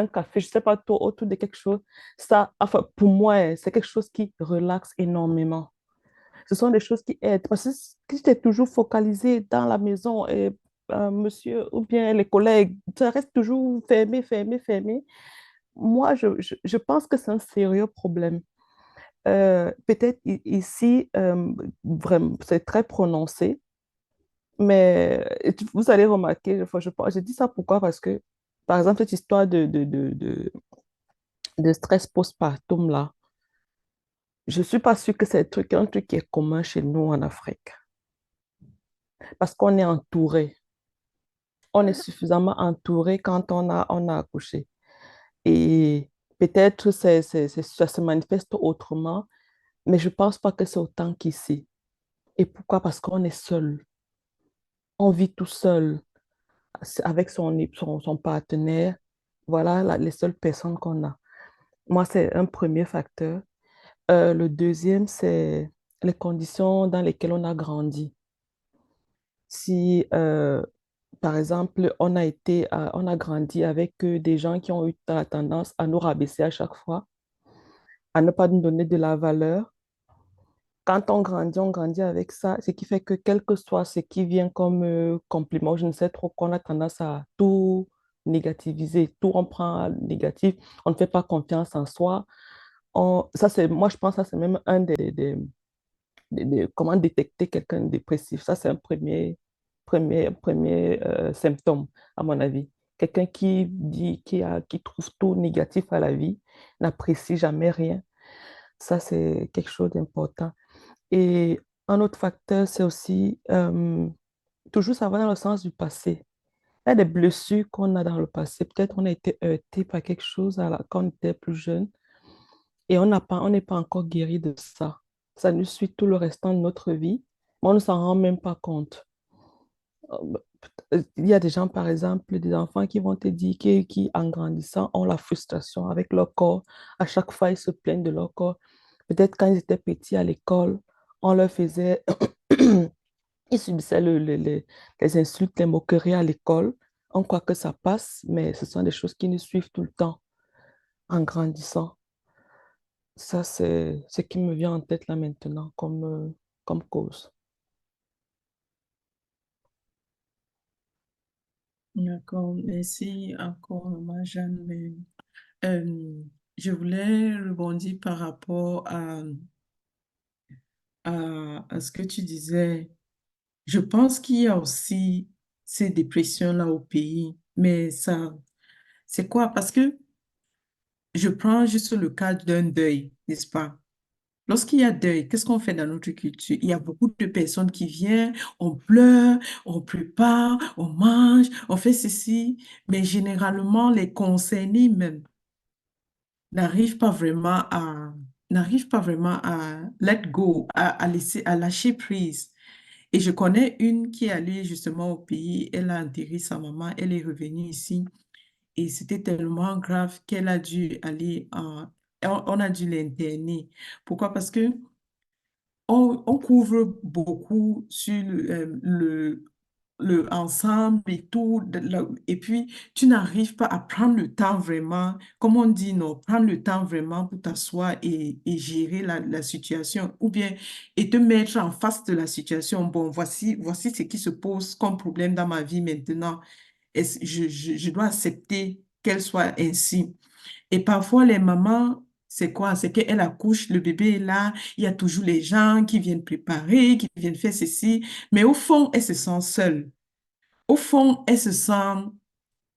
café, je ne sais pas, autour de quelque chose, ça, enfin, pour moi, c'est quelque chose qui relaxe énormément. Ce sont des choses qui aident. Parce que si tu es toujours focalisé dans la maison, et, monsieur, ou bien les collègues, ça reste toujours fermé, fermé, fermé. Moi, je pense que c'est un sérieux problème. Peut-être ici, vraiment, c'est très prononcé, mais vous allez remarquer, enfin, je dis ça pourquoi? Parce que, par exemple, cette histoire de stress postpartum, là, je ne suis pas sûre que c'est un truc qui est commun chez nous en Afrique, parce qu'on est entouré. On est suffisamment entouré quand on a accouché. Et peut-être ça se manifeste autrement, mais je ne pense pas que c'est autant qu'ici. Et pourquoi? Parce qu'on est seul. On vit tout seul avec son partenaire. Voilà les seules personnes qu'on a. Moi, c'est un premier facteur. Le deuxième, c'est les conditions dans lesquelles on a grandi. Si, par exemple, on a grandi avec des gens qui ont eu la tendance à nous rabaisser à chaque fois, à ne pas nous donner de la valeur. Quand on grandit avec ça, ce qui fait que quel que soit ce qui vient comme compliment, je ne sais trop qu'on a tendance à tout négativiser, tout on prend à négatif, on ne fait pas confiance en soi. Moi, je pense que ça, c'est même un comment détecter quelqu'un de dépressif. Ça, c'est un premier symptôme, à mon avis. Quelqu'un qui dit, qui trouve tout négatif à la vie, n'apprécie jamais rien. Ça, c'est quelque chose d'important. Et un autre facteur, c'est aussi toujours savoir dans le sens du passé. Il y a des blessures qu'on a dans le passé. Peut-être on a été heurté par quelque chose quand on était plus jeune et on n'est pas encore guéri de ça. Ça nous suit tout le restant de notre vie, mais on ne s'en rend même pas compte. Il y a des gens, par exemple, des enfants qui vont te dire en grandissant, ont la frustration avec leur corps. À chaque fois, ils se plaignent de leur corps. Peut-être quand ils étaient petits à l'école, on leur faisait ils subissaient les insultes, les moqueries à l'école. On croit que ça passe, mais ce sont des choses qui nous suivent tout le temps en grandissant. Ça, c'est ce qui me vient en tête là maintenant comme cause. D'accord, merci encore, Maman Jeanne. Mais, je voulais rebondir par rapport à ce que tu disais. Je pense qu'il y a aussi ces dépressions-là au pays, mais ça, c'est quoi? Parce que je prends juste le cas d'un deuil, n'est-ce pas? Lorsqu'il y a deuil, qu'est-ce qu'on fait dans notre culture? Il y a beaucoup de personnes qui viennent, on pleure, on prépare, on mange, on fait ceci, mais généralement, les concernés même n'arrivent pas vraiment à, n'arrivent pas vraiment à let go, à laisser, à lâcher prise. Et je connais une qui est allée justement au pays, elle a enterré sa maman, elle est revenue ici et c'était tellement grave qu'elle a dû aller on a dû l'interner. Pourquoi? Parce que on couvre beaucoup sur le ensemble et tout, et puis tu n'arrives pas à prendre le temps vraiment, comme on dit, non, prendre le temps vraiment pour t'asseoir et gérer la situation, ou bien et te mettre en face de la situation. Bon, voici ce qui se pose comme problème dans ma vie maintenant. Je dois accepter qu'elle soit ainsi. Et parfois, les mamans, c'est quoi? C'est qu'elle accouche, le bébé est là, il y a toujours les gens qui viennent préparer, qui viennent faire ceci, mais au fond, elle se sent seule. Au fond, elle se sent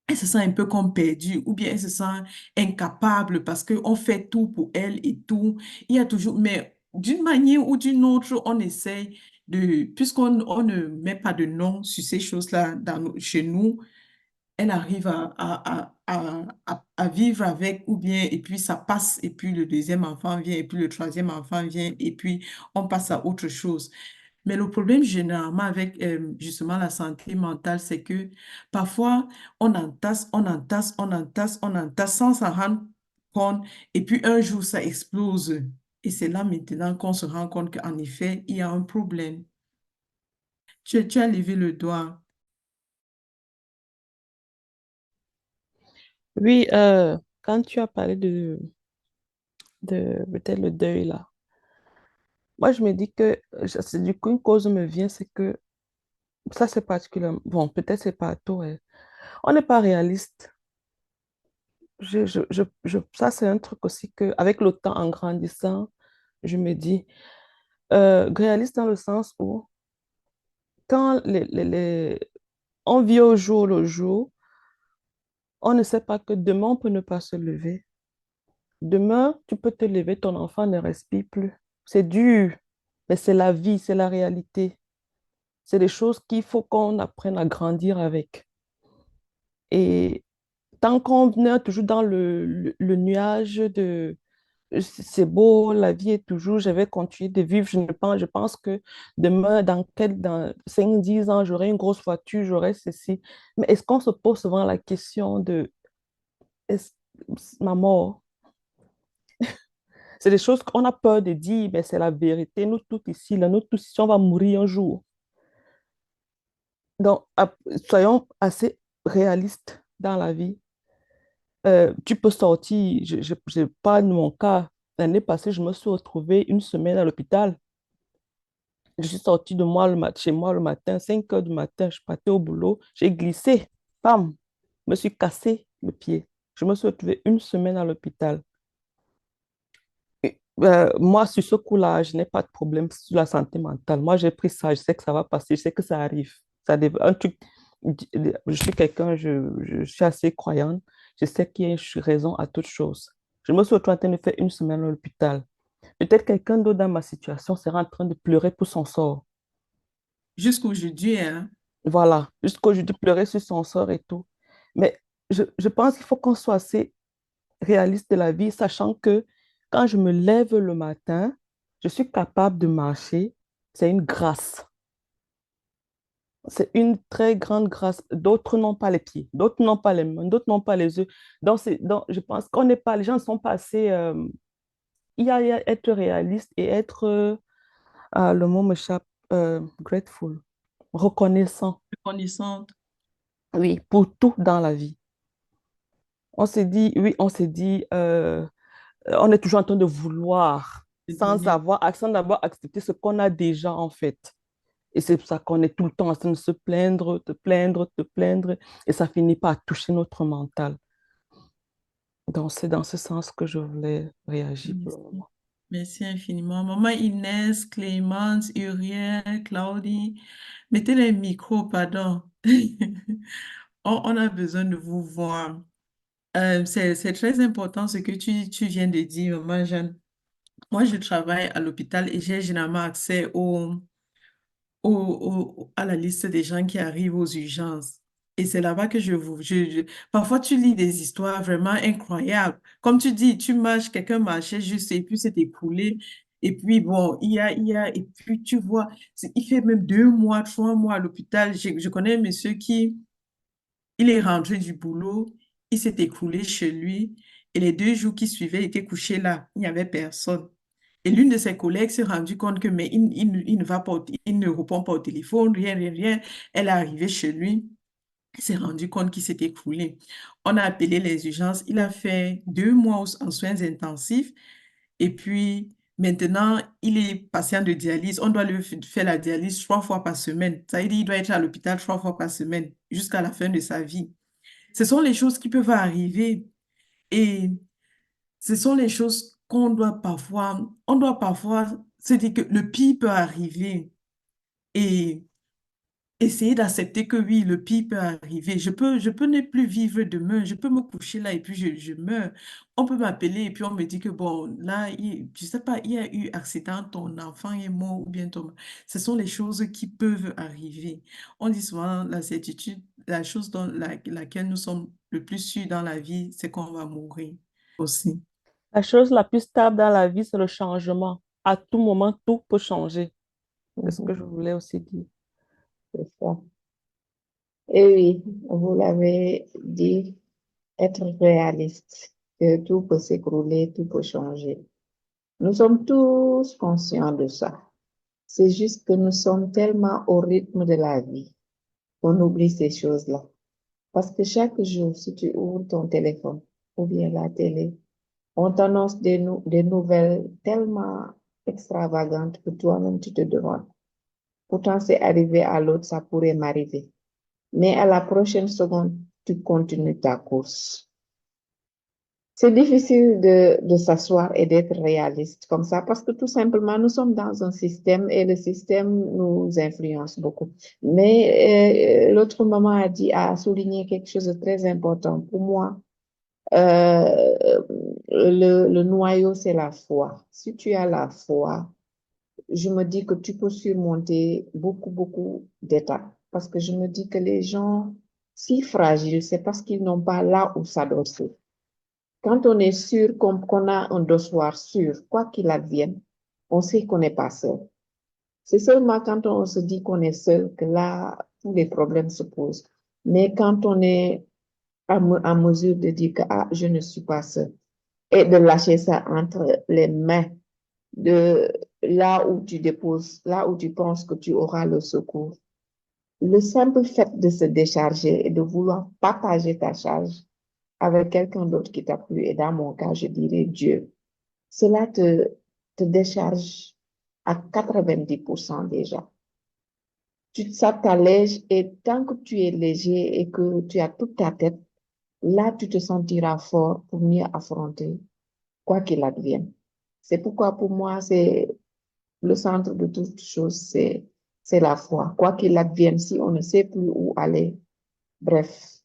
elle se sent un peu comme perdue ou bien elle se sent incapable parce qu'on fait tout pour elle et tout. Il y a toujours, mais d'une manière ou d'une autre, on essaye puisqu'on ne met pas de nom sur ces choses-là chez nous, elle arrive à vivre avec ou bien, et puis ça passe, et puis le deuxième enfant vient, et puis le troisième enfant vient, et puis on passe à autre chose. Mais le problème généralement avec justement la santé mentale, c'est que parfois on entasse, on entasse, on entasse, on entasse sans s'en rendre compte et puis un jour ça explose. Et c'est là maintenant qu'on se rend compte qu'en effet, il y a un problème. Tu as levé le doigt. Oui, quand tu as parlé de peut-être le deuil là, moi je me dis que c'est du coup une cause me vient, c'est que ça c'est particulièrement, bon, peut-être c'est pas tout, ouais. On n'est pas réaliste. Ça c'est un truc aussi que, avec le temps en grandissant, je me dis, réaliste dans le sens où quand on vit au jour le jour, on ne sait pas que demain on peut ne pas se lever. Demain, tu peux te lever, ton enfant ne respire plus. C'est dur, mais c'est la vie, c'est la réalité. C'est des choses qu'il faut qu'on apprenne à grandir avec. Et tant qu'on est toujours dans le nuage de c'est beau, la vie est toujours, je vais continuer de vivre. Je pense que demain, dans 5 10 ans, j'aurai une grosse voiture, j'aurai ceci. Mais est-ce qu'on se pose souvent la question de est-ce- ma mort? C'est des choses qu'on a peur de dire, mais c'est la vérité. Nous tous ici, là, nous tous ici, on va mourir un jour. Donc, soyons assez réalistes dans la vie. Tu peux sortir, je parle de mon cas. L'année passée, je me suis retrouvée une semaine à l'hôpital. Je suis sortie de chez moi le matin, 5 heures du matin, je partais au boulot, j'ai glissé, bam, je me suis cassé le pied. Je me suis retrouvée une semaine à l'hôpital. Moi, sur ce coup-là, je n'ai pas de problème sur la santé mentale. Moi, j'ai pris ça, je sais que ça va passer, je sais que ça arrive. Un truc, je suis quelqu'un, je suis assez croyante. Je sais qu'il y a une raison à toute chose. Je me suis retrouvée en train de faire une semaine à l'hôpital. Peut-être quelqu'un d'autre dans ma situation sera en train de pleurer pour son sort. Jusqu'aujourd'hui, hein. Voilà, jusqu'aujourd'hui, pleurer sur son sort et tout. Mais je pense qu'il faut qu'on soit assez réaliste de la vie, sachant que quand je me lève le matin, je suis capable de marcher. C'est une grâce. C'est une très grande grâce. D'autres n'ont pas les pieds, d'autres n'ont pas les mains, d'autres n'ont pas les yeux. Donc, je pense qu'on n'est pas, les gens ne sont pas assez. Il y a être réaliste et être, le mot m'échappe, grateful, reconnaissant, Reconnaissante. oui, pour tout dans la vie. On s'est dit, oui, on s'est dit, on est toujours en train de vouloir De donner. sans d'avoir accepté ce qu'on a déjà en fait. Et c'est pour ça qu'on est tout le temps en train de se plaindre, te plaindre, te plaindre, et ça finit par toucher notre mental. Donc, c'est dans ce sens que je voulais réagir pour Merci. le moment. Merci infiniment. Maman Inès, Clémence, Uriel, Claudie, mettez les micros, pardon. On a besoin de vous voir. C'est très important ce que tu viens de dire, maman Jeanne. Moi, je travaille à l'hôpital et j'ai généralement accès à la liste des gens qui arrivent aux urgences. Et c'est là-bas que parfois, tu lis des histoires vraiment incroyables. Comme tu dis, tu marches, quelqu'un marchait juste et puis s'est écroulé. Et puis, bon, et puis tu vois, il fait même 2 mois, 3 mois à l'hôpital. Je connais un monsieur il est rentré du boulot, il s'est écroulé chez lui et les 2 jours qui suivaient, il était couché là. Il n'y avait personne. Et l'une de ses collègues s'est rendue compte que, mais il ne va pas, il ne répond pas au téléphone, rien, rien, rien. Elle est arrivée chez lui, elle s'est rendue compte qu'il s'est écroulé. On a appelé les urgences. Il a fait 2 mois en soins intensifs et puis maintenant, il est patient de dialyse. On doit lui faire la dialyse 3 fois par semaine. Ça veut dire qu'il doit être à l'hôpital 3 fois par semaine jusqu'à la fin de sa vie. Ce sont les choses qui peuvent arriver et ce sont les choses on doit parfois se dire que le pire peut arriver et, essayer d'accepter que oui, le pire peut arriver. Je peux ne plus vivre demain. Je peux me coucher là et puis je meurs. On peut m'appeler et puis on me dit que bon, là, je sais pas, il y a eu accident, ton enfant est mort ou bien ton... Ce sont les choses qui peuvent arriver. On dit souvent la certitude, la chose dans laquelle nous sommes le plus sûrs dans la vie, c'est qu'on va mourir aussi. La chose la plus stable dans la vie, c'est le changement. À tout moment, tout peut changer. C'est ce que je voulais aussi dire. C'est ça. Et oui, vous l'avez dit, être réaliste, que tout peut s'écrouler, tout peut changer. Nous sommes tous conscients de ça. C'est juste que nous sommes tellement au rythme de la vie qu'on oublie ces choses-là. Parce que chaque jour, si tu ouvres ton téléphone ou bien la télé, on t'annonce des nouvelles tellement extravagantes que toi-même tu te demandes. Pourtant, c'est arrivé à l'autre, ça pourrait m'arriver. Mais à la prochaine seconde, tu continues ta course. C'est difficile de s'asseoir et d'être réaliste comme ça parce que tout simplement, nous sommes dans un système et le système nous influence beaucoup. Mais l'autre maman a souligné quelque chose de très important. Pour moi, le noyau, c'est la foi. Si tu as la foi, je me dis que tu peux surmonter beaucoup d'étapes. Parce que je me dis que les gens si fragiles, c'est parce qu'ils n'ont pas là où s'adosser. Quand on est sûr qu'on a un dossoir sûr, quoi qu'il advienne, on sait qu'on n'est pas seul. C'est seulement quand on se dit qu'on est seul que là, tous les problèmes se posent. Mais quand on est à mesure de dire que ah, je ne suis pas seul et de lâcher ça entre les mains de là où tu déposes, là où tu penses que tu auras le secours. Le simple fait de se décharger et de vouloir partager ta charge avec quelqu'un d'autre qui t'a plu, et dans mon cas, je dirais Dieu, cela te décharge à 90% déjà. Ça t'allège et tant que tu es léger et que tu as toute ta tête, là, tu te sentiras fort pour mieux affronter quoi qu'il advienne. C'est pourquoi pour moi, c'est le centre de toute chose, c'est la foi. Quoi qu'il advienne, si on ne sait plus où aller, bref.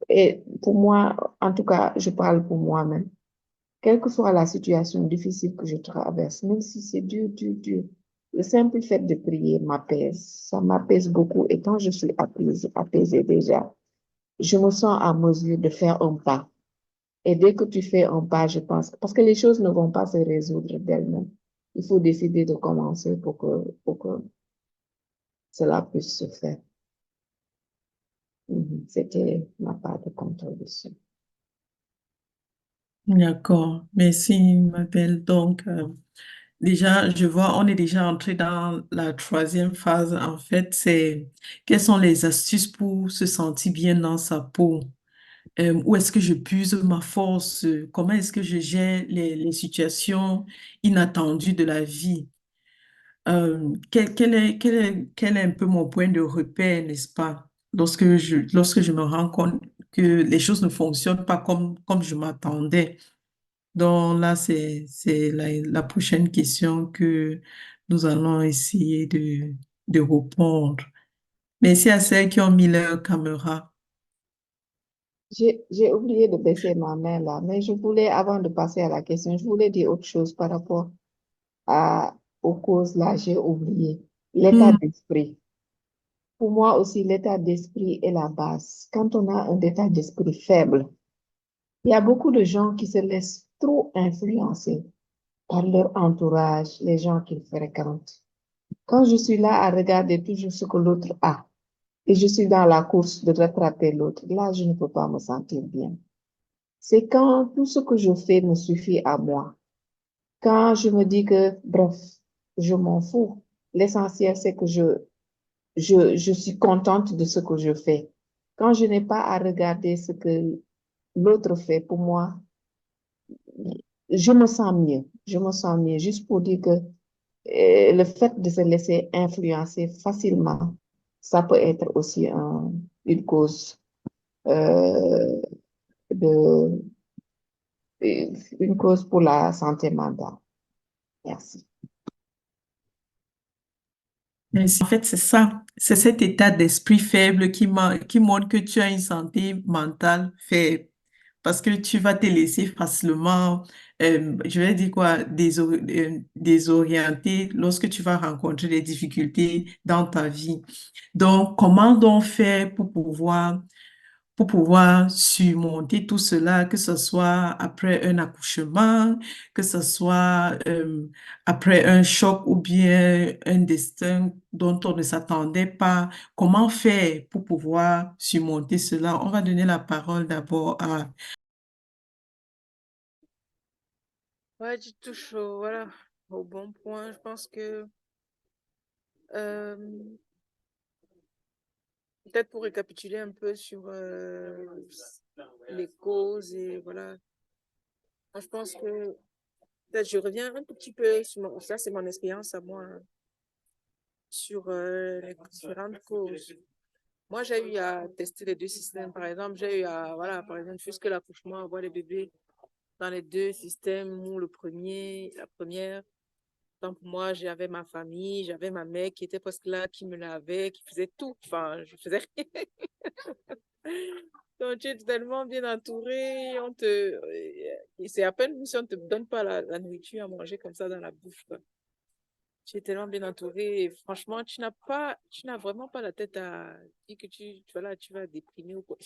Et pour moi, en tout cas, je parle pour moi-même. Quelle que soit la situation difficile que je traverse, même si c'est dur, le simple fait de prier m'apaise. Ça m'apaise beaucoup. Et quand je suis apaisée déjà, je me sens en mesure de faire un pas. Et dès que tu fais un pas, je pense, parce que les choses ne vont pas se résoudre d'elles-mêmes. Il faut décider de commencer pour que cela puisse se faire. C'était ma part de contribution. D'accord, merci, ma belle. Donc, déjà, je vois, on est déjà entré dans la troisième phase. En fait, c'est quelles sont les astuces pour se sentir bien dans sa peau? Où est-ce que je puise ma force? Comment est-ce que je gère les situations inattendues de la vie? Quel est un peu mon point de repère, n'est-ce pas? Lorsque je me rends compte que les choses ne fonctionnent pas comme je m'attendais. Donc là, c'est la prochaine question que nous allons essayer de répondre. Merci à celles qui ont mis leur caméra. J'ai oublié de baisser ma main là, mais je voulais, avant de passer à la question, je voulais dire autre chose par rapport aux causes là, j'ai oublié. L'état Hmm, d'esprit. Pour moi aussi, l'état d'esprit est la base. Quand on a un état d'esprit faible, il y a beaucoup de gens qui se laissent trop influencer par leur entourage, les gens qu'ils fréquentent. Quand je suis là à regarder toujours ce que l'autre a et je suis dans la course de rattraper l'autre, là, je ne peux pas me sentir bien. C'est quand tout ce que je fais me suffit à moi. Quand je me dis que, bref, je m'en fous. L'essentiel, c'est que je suis contente de ce que je fais. Quand je n'ai pas à regarder ce que l'autre fait pour moi, je me sens mieux. Je me sens mieux. Juste pour dire que le fait de se laisser influencer facilement, ça peut être aussi une cause euh, de, une cause pour la santé mentale. Merci. En fait, c'est ça. C'est cet état d'esprit faible qui montre que tu as une santé mentale faible. Parce que tu vas te laisser facilement, je vais dire quoi, désorienter lorsque tu vas rencontrer des difficultés dans ta vie. Donc, comment donc faire pour pouvoir surmonter tout cela, que ce soit après un accouchement, que ce soit après un choc ou bien un destin dont on ne s'attendait pas. Comment faire pour pouvoir surmonter cela? On va donner la parole d'abord à... Ouais, tu touches voilà, au bon point. Je pense que euh, peut-être pour récapituler un peu sur les causes et voilà, moi, je pense que peut-être je reviens un tout petit peu sur ça, c'est mon expérience à moi, hein, sur les différentes causes. Moi, j'ai eu à tester les deux systèmes. Par exemple, j'ai eu à, voilà, par exemple, jusque l'accouchement, avoir les bébés dans les deux systèmes où la première, donc moi, j'avais ma famille, j'avais ma mère qui était presque là, qui me lavait, qui faisait tout. Enfin, je faisais rien. Donc, tu es tellement bien entouré, c'est à peine si on ne te donne pas la nourriture à manger comme ça dans la bouche, quoi. Tu es tellement bien entouré. Et franchement, tu n'as vraiment pas la tête à dire que voilà, tu vas déprimer ou quoi.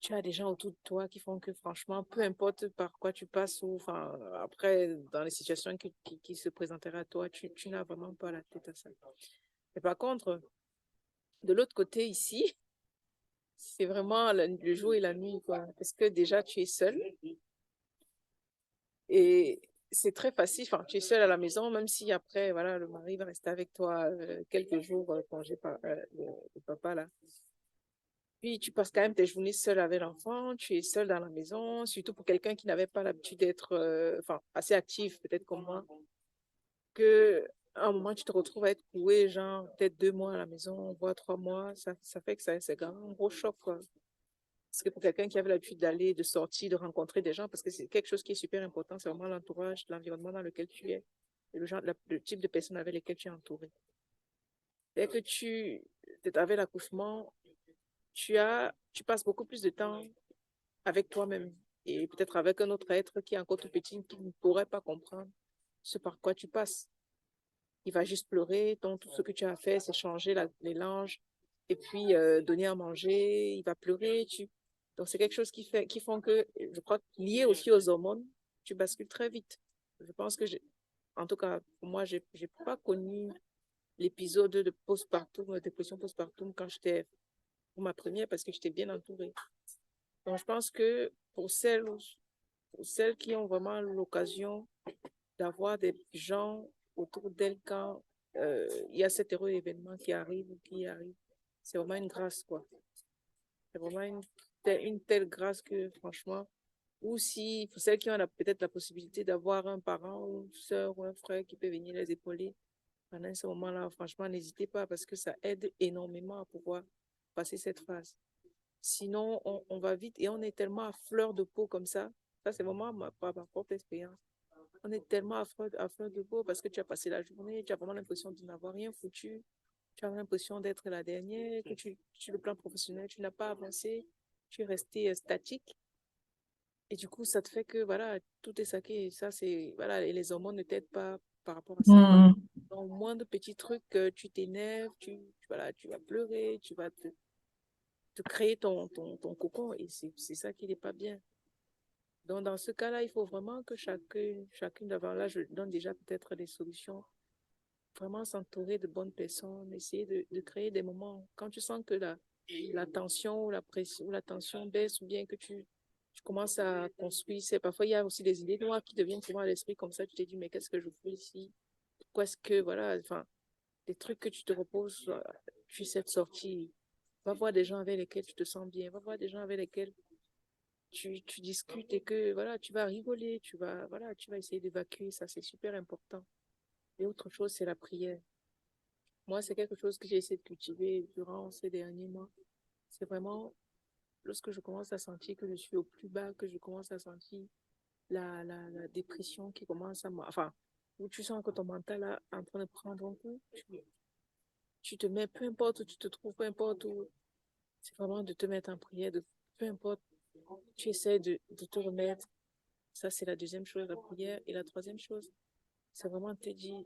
Tu as des gens autour de toi qui font que, franchement, peu importe par quoi tu passes ou, enfin, après, dans les situations qui se présenteraient à toi, tu n'as vraiment pas la tête à ça. Et par contre, de l'autre côté ici, c'est vraiment le jour et la nuit, quoi. Parce que déjà, tu es seul et c'est très facile. Enfin, tu es seul à la maison, même si après, voilà, le mari va rester avec toi quelques jours, congé par le papa, là. Puis tu passes quand même tes journées seule avec l'enfant, tu es seule dans la maison, surtout pour quelqu'un qui n'avait pas l'habitude d'être enfin, assez actif, peut-être comme moi, que à un moment tu te retrouves à être cloué, genre peut-être 2 mois à la maison, voire 3 mois, ça fait que c'est quand même un gros choc, quoi. Parce que pour quelqu'un qui avait l'habitude d'aller, de sortir, de rencontrer des gens, parce que c'est quelque chose qui est super important, c'est vraiment l'entourage, l'environnement dans lequel tu es, et le type de personnes avec lesquelles tu es entouré. Dès que tu es avec l'accouchement, tu passes beaucoup plus de temps avec toi-même et peut-être avec un autre être qui est encore tout petit, qui ne pourrait pas comprendre ce par quoi tu passes. Il va juste pleurer, donc tout ce que tu as fait, c'est changer les langes et puis donner à manger, il va pleurer. Donc c'est quelque chose qui font que, je crois, lié aussi aux hormones, tu bascules très vite. Je pense que, en tout cas, pour moi, j'ai pas connu l'épisode de postpartum, de dépression postpartum quand j'étais pour ma première parce que j'étais bien entourée. Donc, je pense que pour celles qui ont vraiment l'occasion d'avoir des gens autour d'elles quand il y a cet heureux événement qui arrive, c'est vraiment une grâce, quoi. C'est vraiment une telle grâce que, franchement, ou si, pour celles qui ont peut-être la possibilité d'avoir un parent ou une soeur ou un frère qui peut venir les épauler pendant ce moment-là, franchement, n'hésitez pas parce que ça aide énormément à pouvoir passer cette phase. Sinon, on va vite et on est tellement à fleur de peau comme ça. Ça, c'est vraiment ma propre expérience. On est tellement à fleur de peau parce que tu as passé la journée, tu as vraiment l'impression de n'avoir rien foutu. Tu as l'impression d'être la dernière, que sur le plan professionnel, tu n'as pas avancé, tu es resté statique. Et du coup, ça te fait que, voilà, tout est saqué. Et ça, c'est, voilà, et les hormones ne t'aident pas par rapport à ça. Hmm. Donc, moins de petits trucs, tu t'énerves, voilà, tu vas pleurer, tu vas te créer ton cocon et c'est ça qui n'est pas bien. Donc, dans ce cas-là, il faut vraiment que chacune d'avant là, je donne déjà peut-être des solutions, vraiment s'entourer de bonnes personnes, essayer de créer des moments. Quand tu sens que la tension ou la pression ou la tension baisse ou bien que tu commences à construire, parfois il y a aussi des idées noires qui deviennent souvent à l'esprit comme ça, tu te dis, mais qu'est-ce que je fais ici? Pourquoi est-ce que, voilà, enfin, des trucs que tu te reposes, tu essaies de sortir. Va voir des gens avec lesquels tu te sens bien. Va voir des gens avec lesquels tu discutes et que voilà, tu vas rigoler, tu vas essayer d'évacuer. Ça, c'est super important. Et autre chose, c'est la prière. Moi, c'est quelque chose que j'ai essayé de cultiver durant ces derniers mois. C'est vraiment lorsque je commence à sentir que je suis au plus bas, que je commence à sentir la dépression qui commence à enfin, où tu sens que ton mental est en train de prendre un coup, tu te mets, peu importe où tu te trouves, peu importe où, c'est vraiment de te mettre en prière, peu importe, tu essaies de te remettre. Ça, c'est la deuxième chose, la prière. Et la troisième chose, c'est vraiment te dire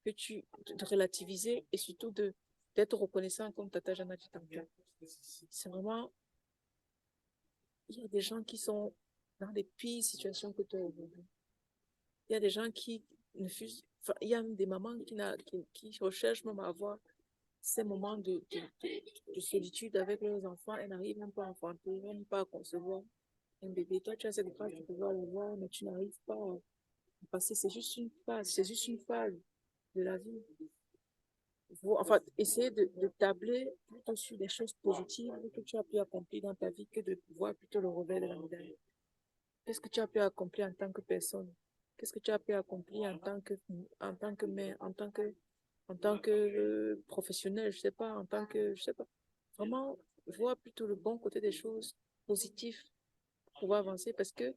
de relativiser et surtout d'être reconnaissant comme Tata Jana dit tantôt. C'est vraiment, il y a des gens qui sont dans des pires situations que toi aujourd'hui. Il y a des gens qui ne fusent, enfin, il y a des mamans qui recherchent même à avoir ces moments de solitude avec leurs enfants. Elles n'arrivent même pas à enfanter, même pas à concevoir un bébé. Toi, tu as cette grâce de pouvoir le voir, mais tu n'arrives pas à passer. C'est juste une phase de la vie. Enfin, essayer de tabler plutôt sur des choses positives que tu as pu accomplir dans ta vie que de voir plutôt le revers de la médaille. Qu'est-ce que tu as pu accomplir en tant que personne? Qu'est-ce que tu as pu accomplir en tant que mère, en tant que professionnel, je sais pas, en tant que, je sais pas. Vraiment, voir plutôt le bon côté des choses positives pour pouvoir avancer parce que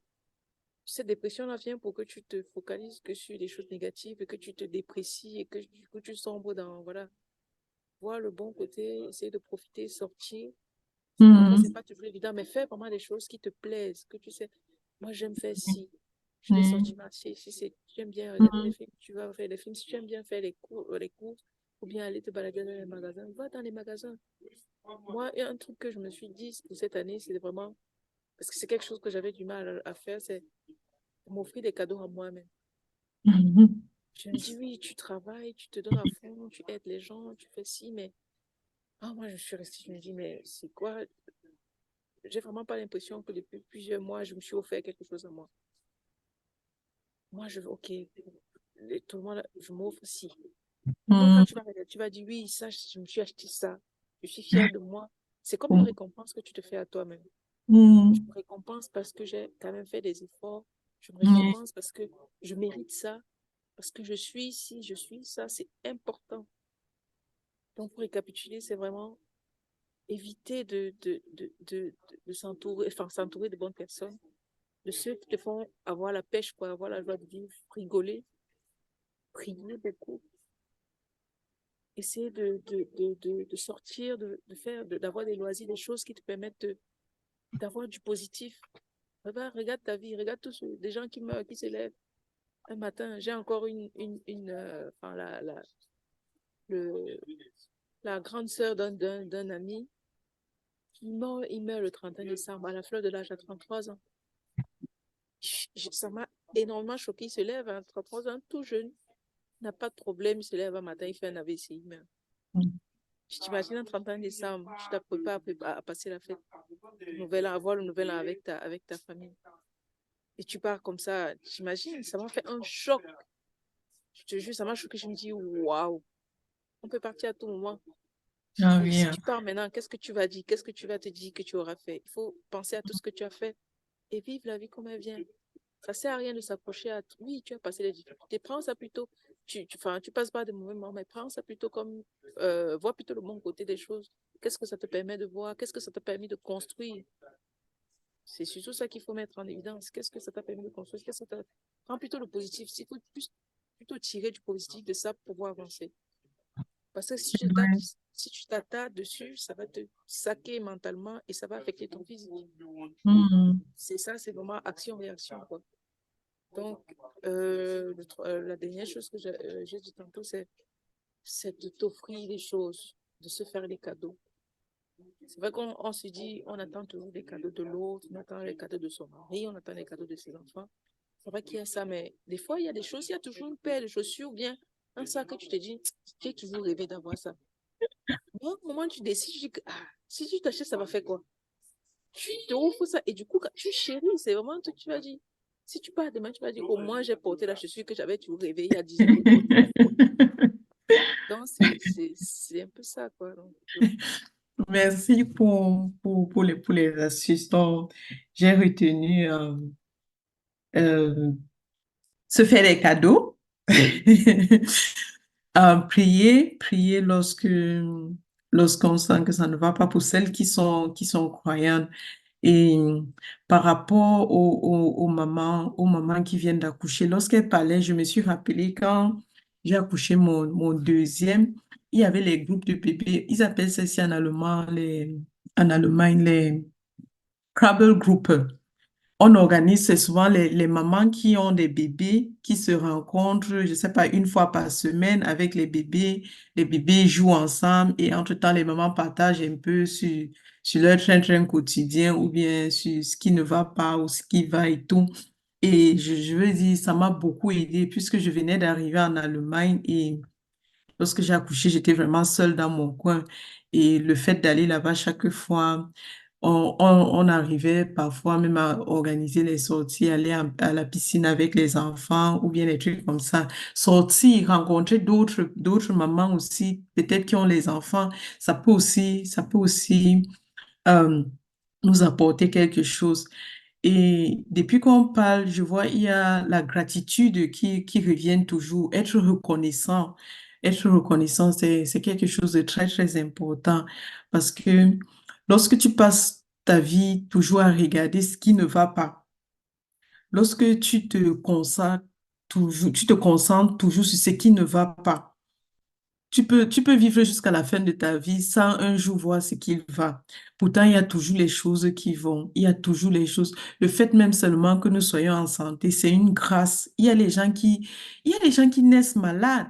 cette dépression-là vient pour que tu te focalises que sur des choses négatives et que tu te déprécies et que du coup tu sombres dans, voilà, voir le bon côté, essayer de profiter, sortir. Parfois, c'est pas toujours évident, mais faire vraiment des choses qui te plaisent, que tu sais, moi j'aime faire ci, je vais sortir marcher, si tu aimes bien regarder les films, tu vas faire des films, si tu aimes bien faire les courses, ou bien aller te balader dans les magasins, va dans les magasins. Moi, il y a un truc que je me suis dit pour cette année, c'est vraiment, parce que c'est quelque chose que j'avais du mal à faire, c'est m'offrir des cadeaux à moi-même. Je me dis, oui, tu travailles, tu te donnes à fond, tu aides les gens, tu fais ci, mais moi, je suis restée, je me dis, mais c'est quoi? J'ai vraiment pas l'impression que depuis plusieurs mois, je me suis offert quelque chose à moi. Moi, ok, tout le monde, je m'offre si. Donc, quand tu vas regarder, tu vas dire, oui, ça, je me suis acheté ça. Je suis fière de moi. C'est comme une récompense que tu te fais à toi-même. Je me récompense parce que j'ai quand même fait des efforts. Je me récompense parce que je mérite ça. Parce que je suis ici, je suis ça. C'est important. Donc, pour récapituler, c'est vraiment éviter de s'entourer, enfin, s'entourer de bonnes personnes, de ceux qui te font avoir la pêche, quoi, avoir la joie de vivre, rigoler, prier beaucoup, essayer de sortir, d'avoir des loisirs, des choses qui te permettent d'avoir du positif. Regarde ta vie, regarde tous des gens qui meurent, qui s'élèvent. Un matin, j'ai encore enfin, le, la grande sœur d'un ami il meurt le 31 décembre à la fleur de l'âge à 33 ans. Ça m'a énormément choqué. Il se lève à 33 ans, tout jeune, n'a pas de problème. Il se lève un matin, il fait un AVC. Il meurt. Tu t'imagines un 31 décembre, tu t'apprêtes pas à passer la fête, avoir le nouvel an avec ta famille. Et tu pars comme ça, t'imagines, ça m'a fait un choc. Je te jure, ça m'a choqué. Je me dis, waouh, on peut partir à tout moment. Si tu pars maintenant, qu'est-ce que tu vas dire? Qu'est-ce que tu vas te dire que tu auras fait? Il faut penser à tout ce que tu as fait et vivre la vie comme elle vient. Ça ne sert à rien de s'accrocher à... Oui, tu as passé les difficultés. Prends ça plutôt... Tu passes pas de mauvais moments, mais prends ça plutôt comme... vois plutôt le bon côté des choses. Qu'est-ce que ça te permet de voir? Qu'est-ce que ça t'a permis de construire? C'est surtout ça qu'il faut mettre en évidence. Qu'est-ce que ça t'a permis de construire? Prends plutôt le positif. Il faut plutôt tirer du positif de ça pour pouvoir avancer. Parce que si tu t'attardes dessus, ça va te saquer mentalement et ça va affecter ton physique. C'est ça, c'est vraiment action-réaction, quoi. Donc, la dernière chose que j'ai dit tantôt, c'est de t'offrir des choses, de se faire des cadeaux. C'est vrai qu'on se dit, on attend toujours des cadeaux de l'autre, on attend les cadeaux de son mari, on attend les cadeaux de ses enfants. C'est vrai qu'il y a ça, mais des fois, il y a des choses, il y a toujours une paire de chaussures ou bien un sac que tu te dis, j'ai toujours rêvé d'avoir ça. Mais au moment où tu décides, tu dis que si tu t'achètes, ça va faire quoi? Tu te offres ça et du coup, quand tu chéris, c'est vraiment un truc que tu vas dire. Si tu pars demain, tu vas dire, au moins, j'ai porté la chaussure que j'avais toujours rêvé il y a 10 ans. Donc, c'est un peu ça, quoi. Donc, Merci pour les astuces. Donc, j'ai retenu se faire des cadeaux, prier lorsqu'on sent que ça ne va pas pour celles qui sont croyantes. Et par rapport aux mamans qui viennent d'accoucher, lorsqu'elle parlait, je me suis rappelé quand j'ai accouché mon deuxième, il y avait les groupes de bébés. Ils appellent ça ici en allemand, en Allemagne, les Krabbelgruppe. On organise, c'est souvent les mamans qui ont des bébés qui se rencontrent, je sais pas, une fois par semaine avec les bébés. Les bébés jouent ensemble et entre-temps, les mamans partagent un peu sur leur train-train quotidien ou bien sur ce qui ne va pas ou ce qui va et tout. Et je veux dire, ça m'a beaucoup aidé puisque je venais d'arriver en Allemagne et lorsque j'ai accouché, j'étais vraiment seule dans mon coin. Et le fait d'aller là-bas chaque fois, on arrivait parfois même à organiser les sorties, aller à la piscine avec les enfants ou bien des trucs comme ça. Sortir, rencontrer d'autres mamans aussi, peut-être qui ont les enfants, ça peut aussi euh, nous apporter quelque chose. Et depuis qu'on parle, je vois, il y a la gratitude qui revient toujours. Être reconnaissant. Être reconnaissant, c'est quelque chose de très, très important parce que lorsque tu passes ta vie toujours à regarder ce qui ne va pas, lorsque tu te concentres toujours sur ce qui ne va pas, tu peux vivre jusqu'à la fin de ta vie sans un jour voir ce qu'il va. Pourtant, il y a toujours les choses qui vont. Il y a toujours les choses. Le fait même seulement que nous soyons en santé, c'est une grâce. Il y a les gens qui naissent malades.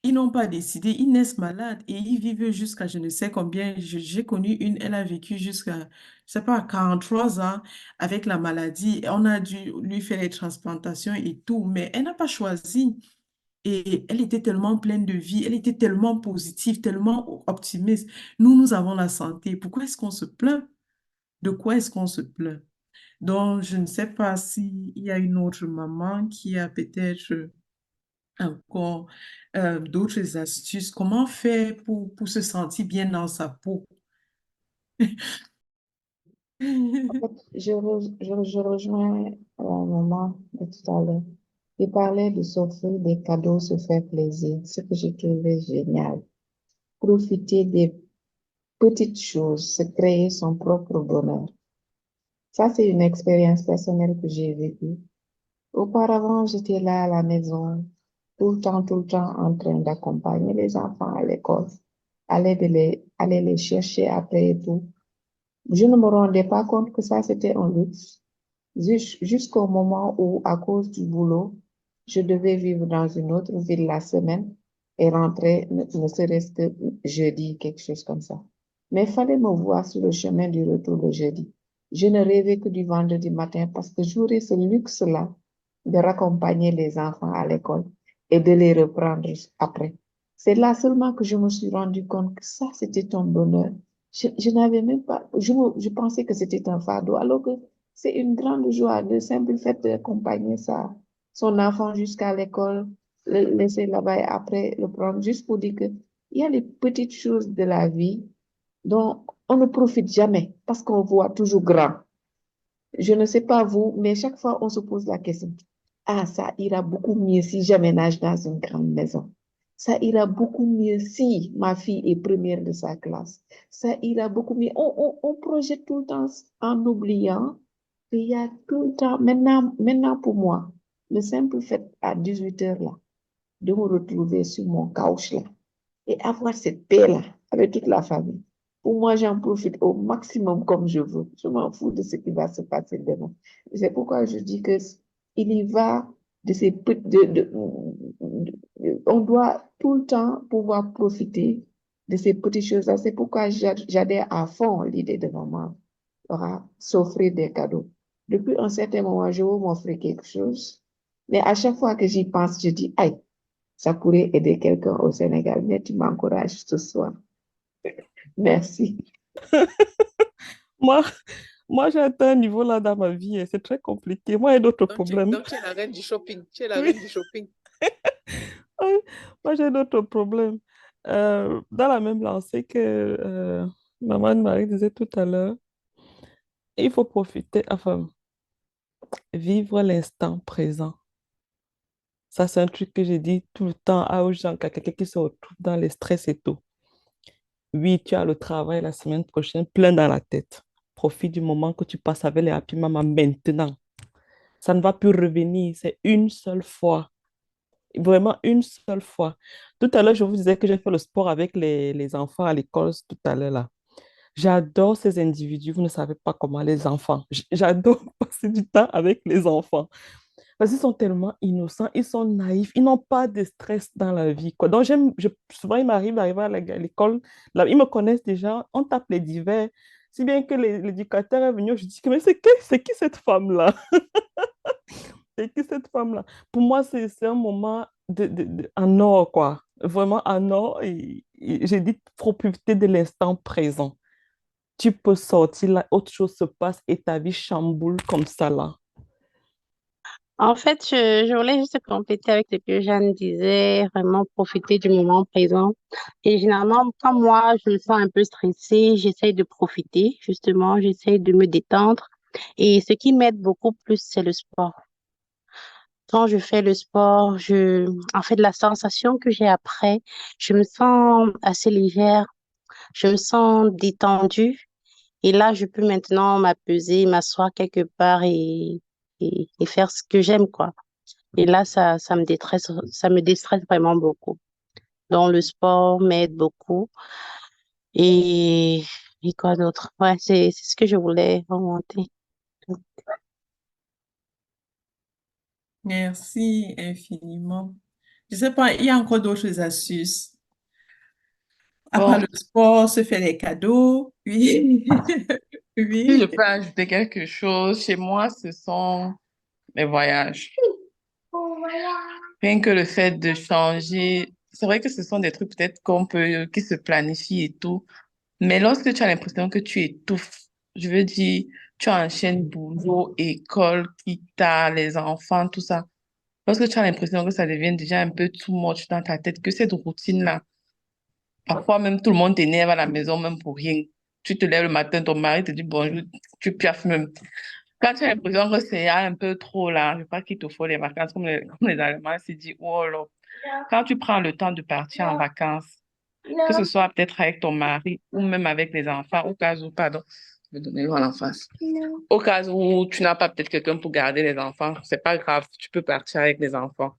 Ils n'ont pas décidé, ils naissent malades et ils vivent jusqu'à je ne sais combien. J'ai connu une, elle a vécu jusqu'à, je sais pas, 43 ans avec la maladie. On a dû lui faire les transplantations et tout, mais elle n'a pas choisi. Et elle était tellement pleine de vie, elle était tellement positive, tellement optimiste. Nous avons la santé. Pourquoi est-ce qu'on se plaint? De quoi est-ce qu'on se plaint? Donc, je ne sais pas s'il y a une autre maman qui a peut-être encore d'autres astuces. Comment faire pour se sentir bien dans sa peau? En fait, je rejoins la maman de tout à l'heure. Il parlait de s'offrir des cadeaux, se faire plaisir, ce que j'ai trouvé génial. Profiter des petites choses, se créer son propre bonheur. Ça, c'est une expérience personnelle que j'ai vécue. Auparavant, j'étais là à la maison, tout le temps en train d'accompagner les enfants à l'école, aller les chercher après et tout. Je ne me rendais pas compte que ça, c'était un luxe. Jusqu'au moment où, à cause du boulot, je devais vivre dans une autre ville la semaine et rentrer, ne serait-ce que jeudi, quelque chose comme ça. Mais il fallait me voir sur le chemin du retour le jeudi. Je ne rêvais que du vendredi matin parce que j'aurais ce luxe-là de raccompagner les enfants à l'école et de les reprendre après. C'est là seulement que je me suis rendu compte que ça, c'était un bonheur. Je n'avais même pas, je pensais que c'était un fardeau, alors que c'est une grande joie, le simple fait d'accompagner son enfant jusqu'à l'école, le laisser là-bas et après le prendre, juste pour dire que il y a les petites choses de la vie dont on ne profite jamais parce qu'on voit toujours grand. Je ne sais pas vous, mais chaque fois on se pose la question, ah, ça ira beaucoup mieux si j'aménage dans une grande maison. Ça ira beaucoup mieux si ma fille est première de sa classe. Ça ira beaucoup mieux. On projette tout le temps en oubliant qu'il y a tout le temps, maintenant pour moi, le simple fait à 18 heures là, de me retrouver sur mon couch là et avoir cette paix-là avec toute la famille. Pour moi, j'en profite au maximum comme je veux. Je m'en fous de ce qui va se passer demain. C'est pourquoi je dis que il y va de ces on doit tout le temps pouvoir profiter de ces petites choses-là. C'est pourquoi j'adhère à fond l'idée de maman aura s'offrir des cadeaux. Depuis un certain moment, je veux m'offrir quelque chose. Mais à chaque fois que j'y pense, je dis, aïe, ça pourrait aider quelqu'un au Sénégal, mais tu m'encourages ce soir. Merci. Moi, moi j'ai atteint un niveau là dans ma vie et c'est très compliqué. Moi, j'ai d'autres problèmes. Donc, tu es la reine du shopping. Tu es la Oui. reine du shopping. Ouais, moi, j'ai d'autres problèmes. Dans la même lancée que Maman Marie disait tout à l'heure, il faut profiter, enfin, vivre l'instant présent. Ça, c'est un truc que j'ai dit tout le temps aux gens, à quelqu'un qui se retrouve dans le stress et tout. Oui, tu as le travail la semaine prochaine plein dans la tête. Profite du moment que tu passes avec les happy maman maintenant. Ça ne va plus revenir, c'est une seule fois. Vraiment une seule fois. Tout à l'heure, je vous disais que j'ai fait le sport avec les enfants à l'école tout à l'heure là. J'adore ces individus, vous ne savez pas comment les enfants. J'adore passer du temps avec les enfants. Parce qu'ils sont tellement innocents, ils sont naïfs, ils n'ont pas de stress dans la vie, quoi. Donc, souvent, il m'arrive d'arriver à l'école, là, ils me connaissent déjà, on tape les divers. Si bien que l'éducateur est venu, je dis, mais c'est qui cette femme-là? C'est qui cette femme-là? Pour moi, c'est un moment en or, quoi. Vraiment en or. Et j'ai dit, faut profiter de l'instant présent. Tu peux sortir là, autre chose se passe et ta vie chamboule comme ça là. En fait, je voulais juste compléter avec ce que Jeanne disait, vraiment profiter du moment présent. Et généralement, quand moi, je me sens un peu stressée, j'essaye de profiter, justement, j'essaye de me détendre. Et ce qui m'aide beaucoup plus, c'est le sport. Quand je fais le sport, en fait, la sensation que j'ai après, je me sens assez légère, je me sens détendue. Et là, je peux maintenant m'apaiser, m'asseoir quelque part et faire ce que j'aime, quoi. Et là, ça me déstresse vraiment beaucoup. Donc, le sport m'aide beaucoup. Et, et quoi d'autre? Ouais, c'est ce que je voulais remonter. Merci infiniment. Je sais pas, il y a encore d'autres astuces. À part Bon, le sport, se faire les cadeaux. Oui. si je Oui. peux ajouter quelque chose, chez moi, ce sont mes voyages. Rien que le fait de changer, c'est vrai que ce sont des trucs peut-être qui se planifient et tout, mais lorsque tu as l'impression que tu étouffes, je veux dire, tu enchaînes boulot, école, quitta, les enfants, tout ça. Lorsque tu as l'impression que ça devient déjà un peu too much dans ta tête, que cette routine-là, parfois même tout le monde t'énerve à la maison, même pour rien. Tu te lèves le matin, ton mari te dit bonjour, tu piaffes même. Quand tu as l'impression que c'est un peu trop là, je crois qu'il te faut les vacances, comme les Allemands se disent, oh là. Quand tu prends le temps de partir en vacances, que ce soit peut-être avec ton mari ou même avec les enfants, au cas où, pardon, je vais donner l'eau à l'enfance. Au cas où tu n'as pas peut-être quelqu'un pour garder les enfants, c'est pas grave, tu peux partir avec les enfants.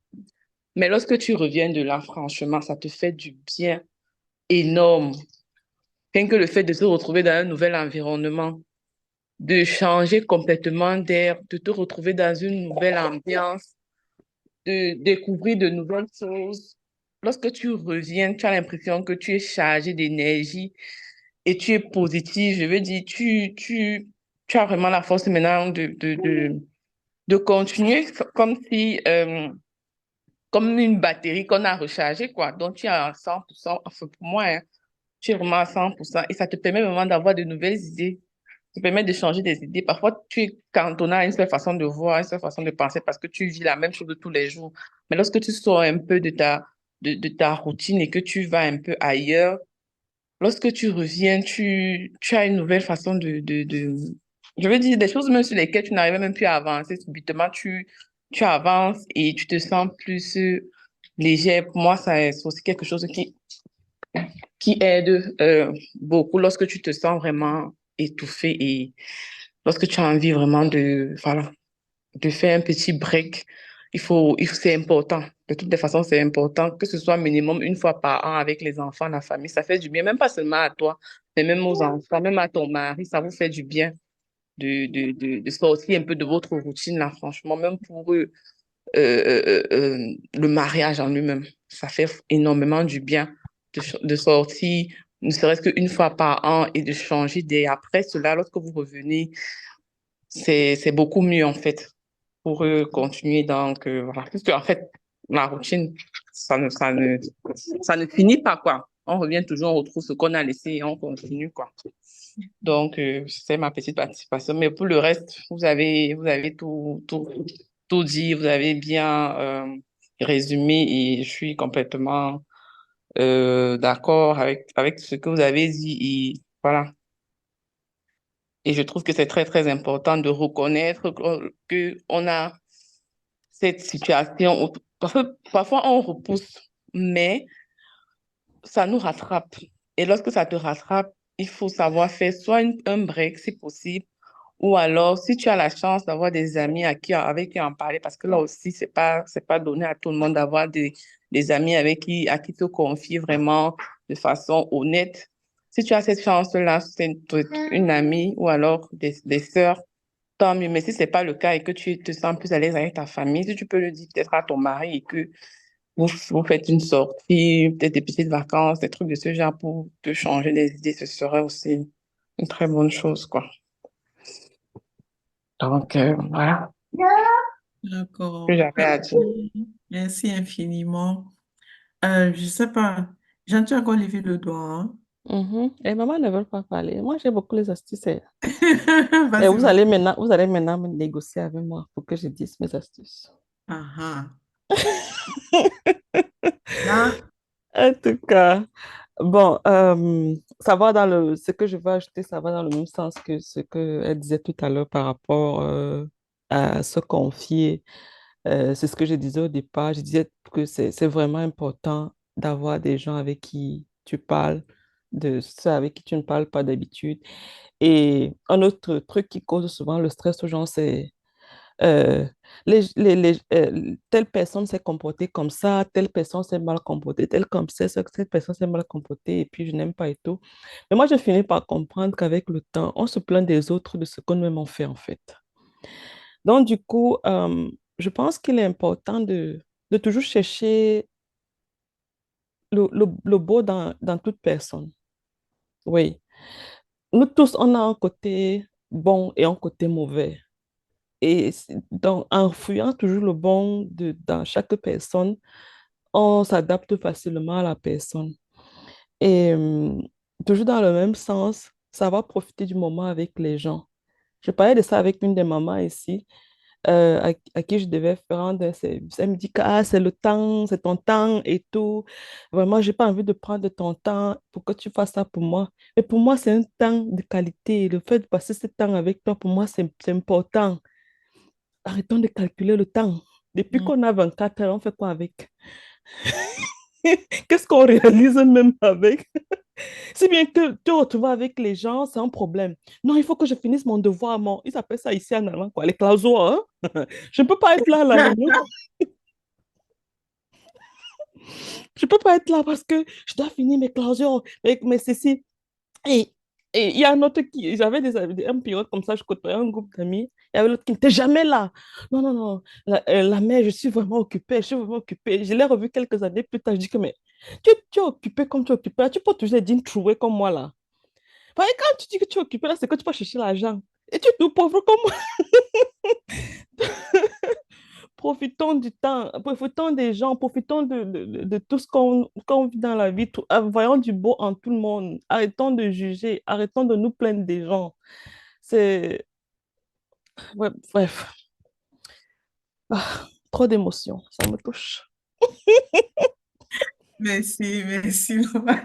Mais lorsque tu reviens de là, franchement, ça te fait du bien énorme. Rien que le fait de se retrouver dans un nouvel environnement, de changer complètement d'air, de te retrouver dans une nouvelle ambiance, de découvrir de nouvelles choses. Lorsque tu reviens, tu as l'impression que tu es chargé d'énergie et tu es positif. Je veux dire, tu as vraiment la force maintenant de continuer comme si, comme une batterie qu'on a rechargée, quoi. Donc, tu es à 100%, enfin, pour moi, hein, tu es vraiment à 100% et ça te permet vraiment d'avoir de nouvelles idées. Ça te permet de changer des idées. Parfois, tu es cantonné à une seule façon de voir, une seule façon de penser parce que tu vis la même chose de tous les jours. Mais lorsque tu sors un peu de ta routine et que tu vas un peu ailleurs, lorsque tu reviens, tu as une nouvelle façon je veux dire, des choses même sur lesquelles tu n'arrivais même plus à avancer. Subitement, tu avances et tu te sens plus léger. Pour moi, c'est aussi quelque chose qui aide beaucoup lorsque tu te sens vraiment étouffé et lorsque tu as envie vraiment voilà, de faire un petit break. C'est important. De toutes les façons, c'est important que ce soit minimum une fois par an avec les enfants, la famille. Ça fait du bien, même pas seulement à toi, mais même aux enfants, même à ton mari. Ça vous fait du bien de sortir un peu de votre routine, là, franchement. Même pour eux, le mariage en lui-même, ça fait énormément du bien de sortir, ne serait-ce qu'une fois par an et de changer d'air. Après cela, lorsque vous revenez, c'est beaucoup mieux, en fait, pour eux continuer. Donc, voilà. Parce qu'en fait, la routine, ça ne finit pas, quoi. On revient toujours, on retrouve ce qu'on a laissé et on continue, quoi. Donc, c'est ma petite participation. Mais pour le reste, vous avez tout dit, vous avez bien résumé et je suis complètement d'accord avec ce que vous avez dit. Et voilà. Et je trouve que c'est très, très important de reconnaître que on a cette situation. Parfois, on repousse, mais ça nous rattrape. Et lorsque ça te rattrape, il faut savoir faire soit un break, si possible, Ou alors, si tu as la chance d'avoir des amis avec qui en parler, parce que là aussi, c'est pas donné à tout le monde d'avoir des amis à qui te confier vraiment de façon honnête. Si tu as cette chance-là, c'est une amie ou alors des sœurs, tant mieux. Mais si c'est pas le cas et que tu te sens plus à l'aise avec ta famille, si tu peux le dire peut-être à ton mari et que vous faites une sortie, peut-être des petites vacances, des trucs de ce genre pour te changer les idées, ce serait aussi une très bonne chose, quoi. Donc, voilà ce que D'accord. j'avais à dire. Merci infiniment. Je sais pas. Jean, tu as encore levé le doigt, hein? Et maman ne veut pas parler. Moi, j'ai beaucoup les astuces. Et Vas-y, vas-y. vous allez maintenant me négocier avec moi pour que je dise mes astuces. Ah, ah. Là, En tout cas, bon, ça va dans ce que je veux ajouter, ça va dans le même sens que ce qu'elle disait tout à l'heure par rapport à se confier. C'est ce que je disais au départ. Je disais que c'est vraiment important d'avoir des gens avec qui tu parles, de ceux avec qui tu ne parles pas d'habitude. Et un autre truc qui cause souvent le stress aux gens, c'est euh, telle personne s'est comportée comme ça, telle personne s'est mal comportée, telle comme ça, cette personne s'est mal comportée et puis je n'aime pas et tout. Mais moi, je finis par comprendre qu'avec le temps, on se plaint des autres de ce qu'on nous-mêmes on fait en fait. Donc, du coup, je pense qu'il est important de toujours chercher le beau dans toute personne. Oui. Nous tous, on a un côté bon et un côté mauvais. Et en fouillant toujours le bon dans chaque personne, on s'adapte facilement à la personne. Et toujours dans le même sens, ça va profiter du moment avec les gens. Je parlais de ça avec une des mamans ici, à qui je devais rendre un service. Elle me dit que ah, c'est le temps, c'est ton temps et tout. Vraiment, j'ai pas envie de prendre de ton temps pour que tu fasses ça pour moi. Et pour moi, c'est un temps de qualité. Le fait de passer ce temps avec toi, pour moi, c'est important. Arrêtons de calculer le temps. Depuis mm, qu'on a 24 heures, on fait quoi avec? Qu'est-ce qu'on réalise même avec? Si bien que te retrouver avec les gens, c'est un problème. Non, il faut que je finisse mon devoir. Ils appellent ça ici en allemand, quoi, les clausos, hein? Je ne peux pas être là à la réunion. Je ne peux pas être là parce que je dois finir mes clausures, mais ceci. Et et il y a un autre qui, j'avais un pilote comme ça, je côtoyais un groupe d'amis, il y avait l'autre qui n'était jamais là. Non, non, non, la mère, je suis vraiment occupée, je suis vraiment occupée. Je l'ai revu quelques années plus tard, je dis que, mais tu es occupée comme tu es occupée, tu peux toujours dire trouver comme moi là. Parce que quand tu dis que tu es occupée là, c'est que tu vas chercher l'argent. Et tu es tout pauvre comme moi. Profitons du temps, profitons des gens, profitons de tout ce qu'on vit dans la vie, voyons du beau en tout le monde. Arrêtons de juger, arrêtons de nous plaindre des gens. C'est... Ouais, bref. Trop d'émotions, ça me touche. merci, merci, maman.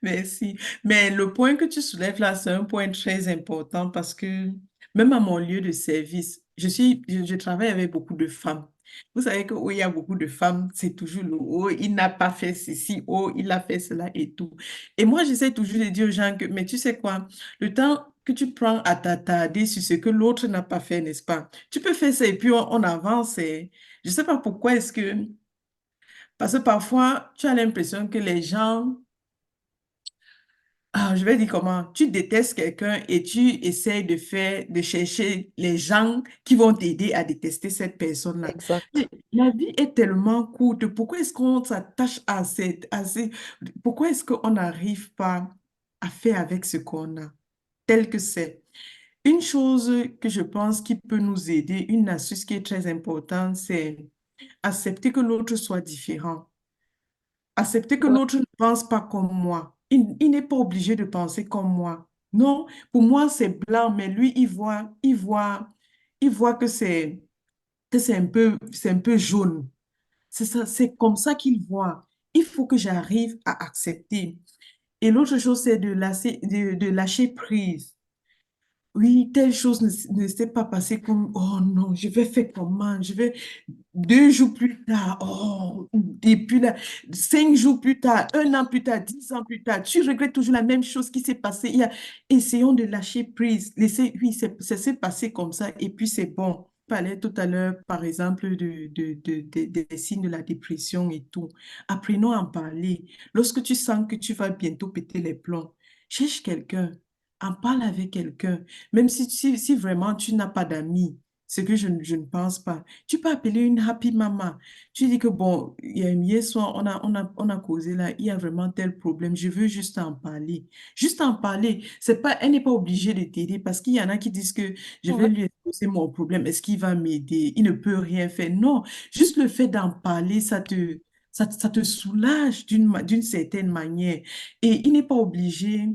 Merci. Mais le point que tu soulèves là, c'est un point très important parce que même à mon lieu de service, je travaille avec beaucoup de femmes. Vous savez que où il y a beaucoup de femmes, c'est toujours le oh, il n'a pas fait ceci, oh, il a fait cela et tout. Et moi, j'essaie toujours de dire aux gens que, mais tu sais quoi, le temps que tu prends à t'attarder sur ce que l'autre n'a pas fait, n'est-ce pas? Tu peux faire ça et puis on avance. Et je sais pas pourquoi est-ce que parce que parfois, tu as l'impression que les gens, je vais dire comment, tu détestes quelqu'un et tu essayes de chercher les gens qui vont t'aider à détester cette personne-là. Exact. Mais la vie est tellement courte. Pourquoi est-ce qu'on s'attache pourquoi est-ce qu'on n'arrive pas à faire avec ce qu'on a, tel que c'est? Une chose que je pense qui peut nous aider, une astuce qui est très importante, c'est accepter que l'autre soit différent. Accepter que Ouais. l'autre ne pense pas comme moi. Il n'est pas obligé de penser comme moi. Non, pour moi, c'est blanc, mais lui, il voit que c'est un peu jaune. C'est ça, c'est comme ça qu'il voit. Il faut que j'arrive à accepter. Et l'autre chose, c'est de lâcher prise. oui, telle chose ne s'est pas passée comme, oh non, je vais faire comment? Je vais 2 jours plus tard, oh, et puis là, 5 jours plus tard, 1 an plus tard, 10 ans plus tard, tu regrettes toujours la même chose qui s'est passée. Essayons de lâcher prise. Oui, ça s'est passé comme ça, et puis c'est bon. On parlait tout à l'heure, par exemple, des signes de la dépression et tout. Apprenons à en parler. Lorsque tu sens que tu vas bientôt péter les plombs, cherche quelqu'un, en parle avec quelqu'un. Même si vraiment tu n'as pas d'amis, ce que je ne pense pas, tu peux appeler une happy mama. Tu dis que bon, hier soir, on a causé là, il y a vraiment tel problème, je veux juste en parler. Juste en parler. C'est pas, elle n'est pas obligée de t'aider parce qu'il y en a qui disent que je vais Ouais. lui exposer mon problème, est-ce qu'il va m'aider? Il ne peut rien faire. Non, juste le fait d'en parler, ça te soulage d'une certaine manière. Et il n'est pas obligé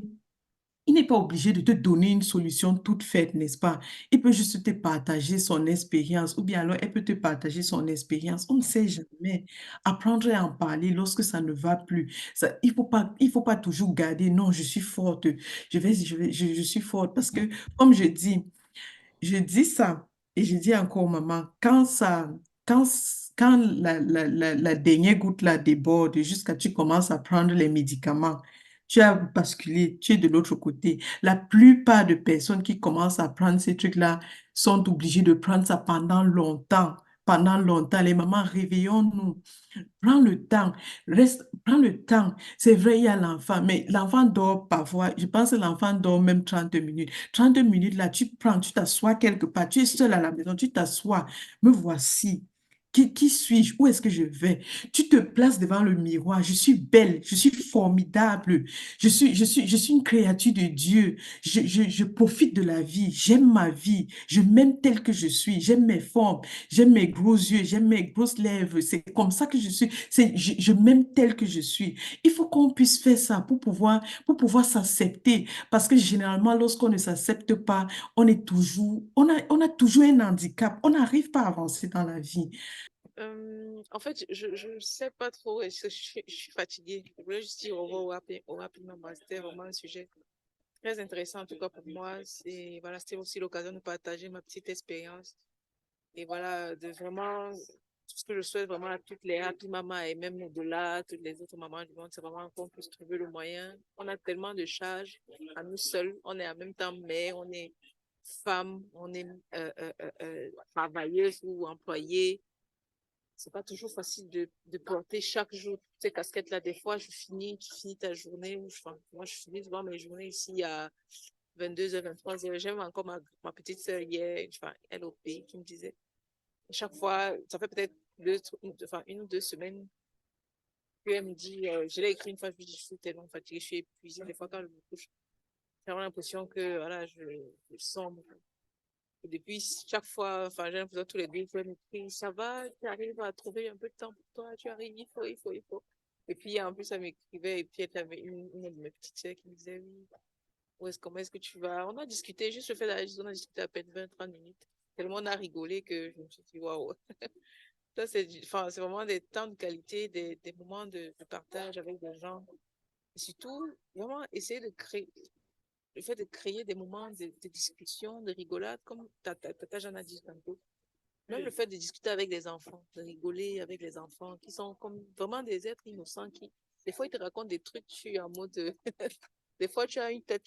de te donner une solution toute faite, n'est-ce pas? Il peut juste te partager son expérience ou bien alors elle peut te partager son expérience. On ne sait jamais. Apprendre à en parler lorsque ça ne va plus. Il faut pas toujours garder, non, je suis forte, je suis forte. Parce que, comme je dis ça et je dis encore, maman, quand, quand la dernière goutte là déborde jusqu'à tu commences à prendre les médicaments, tu as basculé, tu es de l'autre côté. La plupart de personnes qui commencent à prendre ces trucs-là sont obligées de prendre ça pendant longtemps. Pendant longtemps, les mamans, réveillons-nous. Prends le temps, prends le temps. C'est vrai, il y a l'enfant, mais l'enfant dort parfois. Je pense que l'enfant dort même 30 minutes. 30 minutes là, tu prends, tu t'assois quelque part. Tu es seul à la maison, tu t'assois. Me voici. Qui suis-je? Où est-ce que je vais? Tu te places devant le miroir. Je suis belle, je suis formidable. Je suis une créature de Dieu. Je profite de la vie. J'aime ma vie. Je m'aime telle que je suis. J'aime mes formes. J'aime mes gros yeux, j'aime mes grosses lèvres. C'est comme ça que je suis. Je m'aime telle que je suis. Il faut qu'on puisse faire ça pour pouvoir s'accepter. Parce que généralement, lorsqu'on ne s'accepte pas, on a toujours un handicap. On n'arrive pas à avancer dans la vie. En fait, je sais pas trop, je suis fatiguée. Je voulais juste dire au revoir rapidement. C'était vraiment un sujet très intéressant, en tout cas pour moi. Voilà, c'était aussi l'occasion de partager ma petite expérience. Et voilà, de vraiment, tout ce que je souhaite vraiment à toutes les happy mamas et même au-delà, toutes les autres mamans du monde, c'est vraiment qu'on puisse trouver le moyen. On a tellement de charges à nous seuls. On est en même temps mère, on est femme, on est travailleuse ou employée. C'est pas toujours facile de porter chaque jour ces casquettes-là. Des fois, tu finis ta journée. Moi, je finis souvent mes journées ici à 22h, 23h. J'aime encore ma petite sœur hier, elle au pays, qui me disait. Chaque fois, ça fait peut-être une ou deux semaines qu'elle me dit, je l'ai écrit une fois, je lui dis, je suis tellement fatiguée, je suis épuisée. Des fois, quand je me couche, j'ai vraiment l'impression que voilà, je sombre. Et depuis, chaque fois, j'ai l'impression tous les deux, je m'écris, ça va, tu arrives à trouver un peu de temps pour toi, tu arrives, il faut. Et puis, en plus, elle m'écrivait, et puis elle avait une de mes petites sœurs qui me disait, oui, comment est-ce que tu vas? On a discuté, juste le fait d'aller, on a discuté à peine 20-30 minutes. Tellement on a rigolé que je me suis dit, waouh. Ça, c'est vraiment des temps de qualité, des moments de partage avec des gens. Et surtout, vraiment essayer de créer, le fait de créer des moments de discussion, de rigolade, comme Tata Jeanne a dit tantôt. Même le fait de discuter avec les enfants, de rigoler avec les enfants, qui sont comme vraiment des êtres innocents qui, des fois, ils te racontent des trucs, tu es en mode. Des fois, tu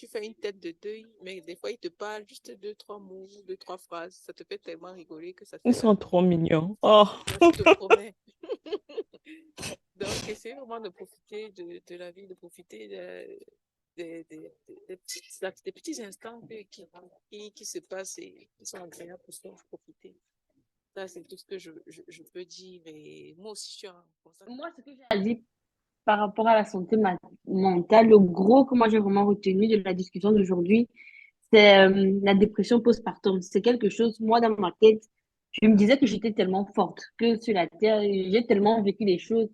fais une tête de deuil, mais des fois, ils te parlent juste deux, trois mots, deux, trois phrases. Ça te fait tellement rigoler que ça te Ils fait sont trop mignons. Oh. je te promets. Donc, essayer vraiment de profiter de la vie, de profiter des petits instants qui se passent et qui sont agréables pour se profiter. Ça, c'est tout ce que je peux dire. Et moi aussi, je suis comme ça. Moi, ce que j'ai à dire par rapport à la santé mentale, le gros que moi j'ai vraiment retenu de la discussion d'aujourd'hui, c'est la dépression postpartum. C'est quelque chose, moi, dans ma tête, je me disais que j'étais tellement forte, que sur la terre, j'ai tellement vécu des choses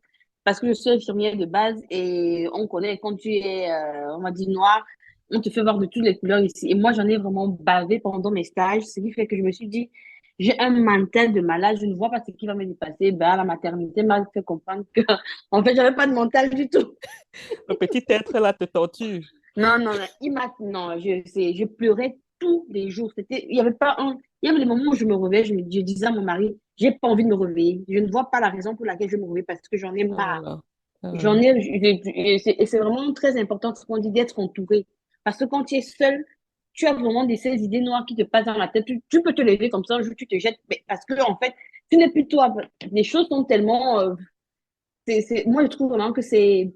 parce que je suis infirmière de base et on connaît quand tu es, on va dire, noir, on te fait voir de toutes les couleurs ici. Et moi, j'en ai vraiment bavé pendant mes stages, ce qui fait que je me suis dit, j'ai un mental de malade, je ne vois pas ce qui va me dépasser. Ben, la maternité m'a fait comprendre que, en fait, j'avais pas de mental du tout. Le petit être là te torture. Non, non, non, non, je pleurais tous les jours. Il y avait pas un. Il y avait des moments où je me réveillais, je disais à mon mari, j'ai pas envie de me réveiller. Je ne vois pas la raison pour laquelle je me réveille parce que j'en ai Oh là marre. là. Oh là J'en là. ai, et c'est vraiment très important ce qu'on dit d'être entouré. Parce que quand tu es seul, tu as vraiment ces idées noires qui te passent dans la tête. Tu peux te lever comme ça, un jour tu te jettes, mais parce que en fait, tu n'es plus toi. Les choses sont tellement. Moi, je trouve vraiment que c'est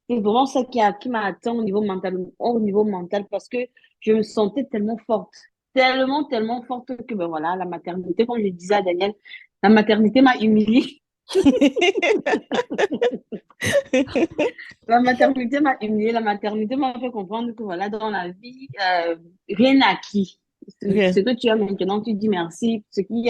vraiment ça qui m'a atteint au niveau mental, parce que je me sentais tellement forte. Tellement forte que, ben voilà, la maternité, comme je disais à Daniel, la maternité m'a humiliée. La maternité m'a humiliée, la maternité m'a fait comprendre que voilà, dans la vie, rien n'est acquis. Rien. Ce que tu as maintenant, tu dis merci. Ce qui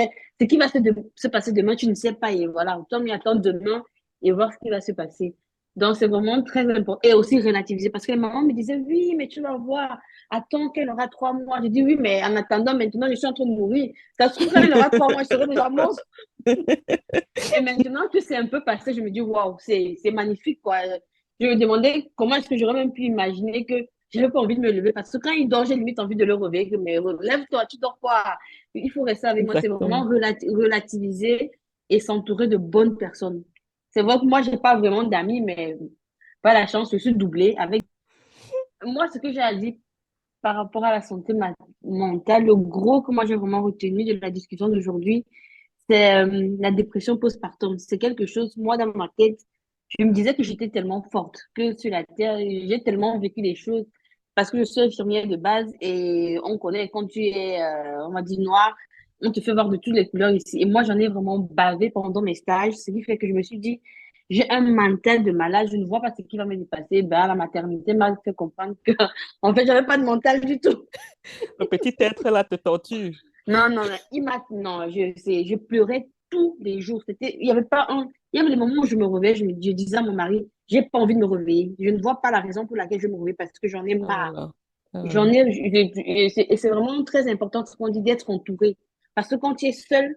va se passer demain, tu ne sais pas. Et voilà, autant m'y attendre demain et voir ce qui va se passer. Donc, c'est vraiment très important. Et aussi relativiser. Parce que les mamans me disaient, oui, mais tu vas voir, attends qu'elle aura 3 mois. Je dis, oui, mais en attendant, maintenant, je suis en train de mourir. Ça se trouve, quand elle aura 3 mois, je serai déjà morte. Et maintenant que c'est un peu passé, je me dis, waouh, c'est magnifique, quoi. Je me demandais comment est-ce que j'aurais même pu imaginer que j'avais pas envie de me lever. Parce que quand il dort, j'ai limite envie de le réveiller. Mais relève-toi, tu dors quoi? Il faut rester avec moi. C'est vraiment Exactement. relativiser et s'entourer de bonnes personnes. C'est vrai que moi, j'ai pas vraiment d'amis, mais pas la chance, je suis doublée avec. Moi, ce que j'ai à dire par rapport à la santé mentale, le gros que moi j'ai vraiment retenu de la discussion d'aujourd'hui, c'est la dépression postpartum. C'est quelque chose, moi, dans ma tête, je me disais que j'étais tellement forte, que sur la terre, j'ai tellement vécu les choses parce que je suis infirmière de base et on connaît quand tu es, on va dire noir, on te fait voir de toutes les couleurs ici. Et moi, j'en ai vraiment bavé pendant mes stages, ce qui fait que je me suis dit, j'ai un mental de malade, je ne vois pas ce qui va me dépasser. Ben, la maternité m'a fait comprendre que, en fait, j'avais pas de mental du tout. Le petit être là te torture. Non, non, non, non, je pleurais tous les jours. Il y avait pas un, il y avait des moments où je me réveillais, je disais à mon mari, j'ai pas envie de me réveiller. Je ne vois pas la raison pour laquelle je me réveille parce que j'en ai Oh là marre. là. Oh là J'en là. ai, et c'est vraiment très important ce qu'on dit d'être entouré. Parce que quand tu es seul,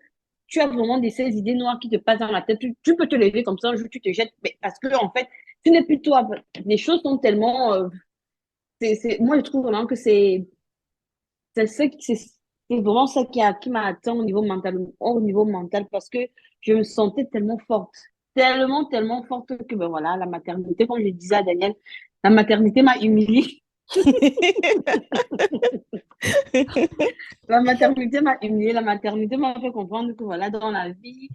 tu as vraiment ces idées noires qui te passent dans la tête. Tu peux te lever comme ça, un jour tu te jettes, mais parce que en fait, tu n'es plus toi. Les choses sont tellement, moi je trouve vraiment que c'est vraiment ça qui m'a atteint au niveau mental, parce que je me sentais tellement forte. Tellement forte que, ben voilà, la maternité, comme je disais à Daniel, la maternité m'a humiliée. La maternité m'a humiliée, la maternité m'a fait comprendre que voilà, dans la vie,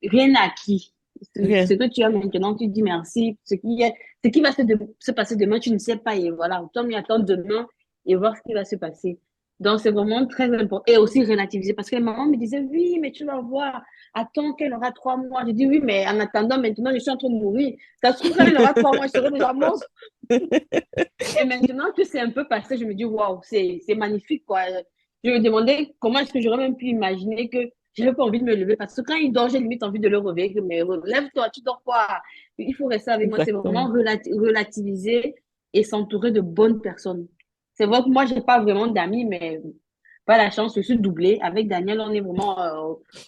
rien n'est acquis. Ce Rien. que tu as maintenant, tu dis merci. Ce qui va se passer demain, tu ne sais pas. Et voilà, autant m'y attendre demain et voir ce qui va se passer. Donc, c'est vraiment très important. Et aussi relativiser. Parce que les mamans me disaient, oui, mais tu vas voir, attends qu'elle aura 3 mois. Je dis, oui, mais en attendant, maintenant, je suis en train de mourir. Ça se trouve, quand elle aura 3 mois, je serai déjà morte. Et maintenant que c'est un peu passé, je me dis, waouh, c'est magnifique, quoi. Je me demandais comment est-ce que j'aurais même pu imaginer que j'avais pas envie de me lever. Parce que quand il dort, j'ai limite envie de le réveiller. Mais relève-toi, tu dors quoi? Il faut rester avec moi. C'est vraiment Exactement. relativiser et s'entourer de bonnes personnes. C'est vrai que moi, j'ai pas vraiment d'amis, mais pas la chance, je suis doublée. Avec Daniel, on est vraiment,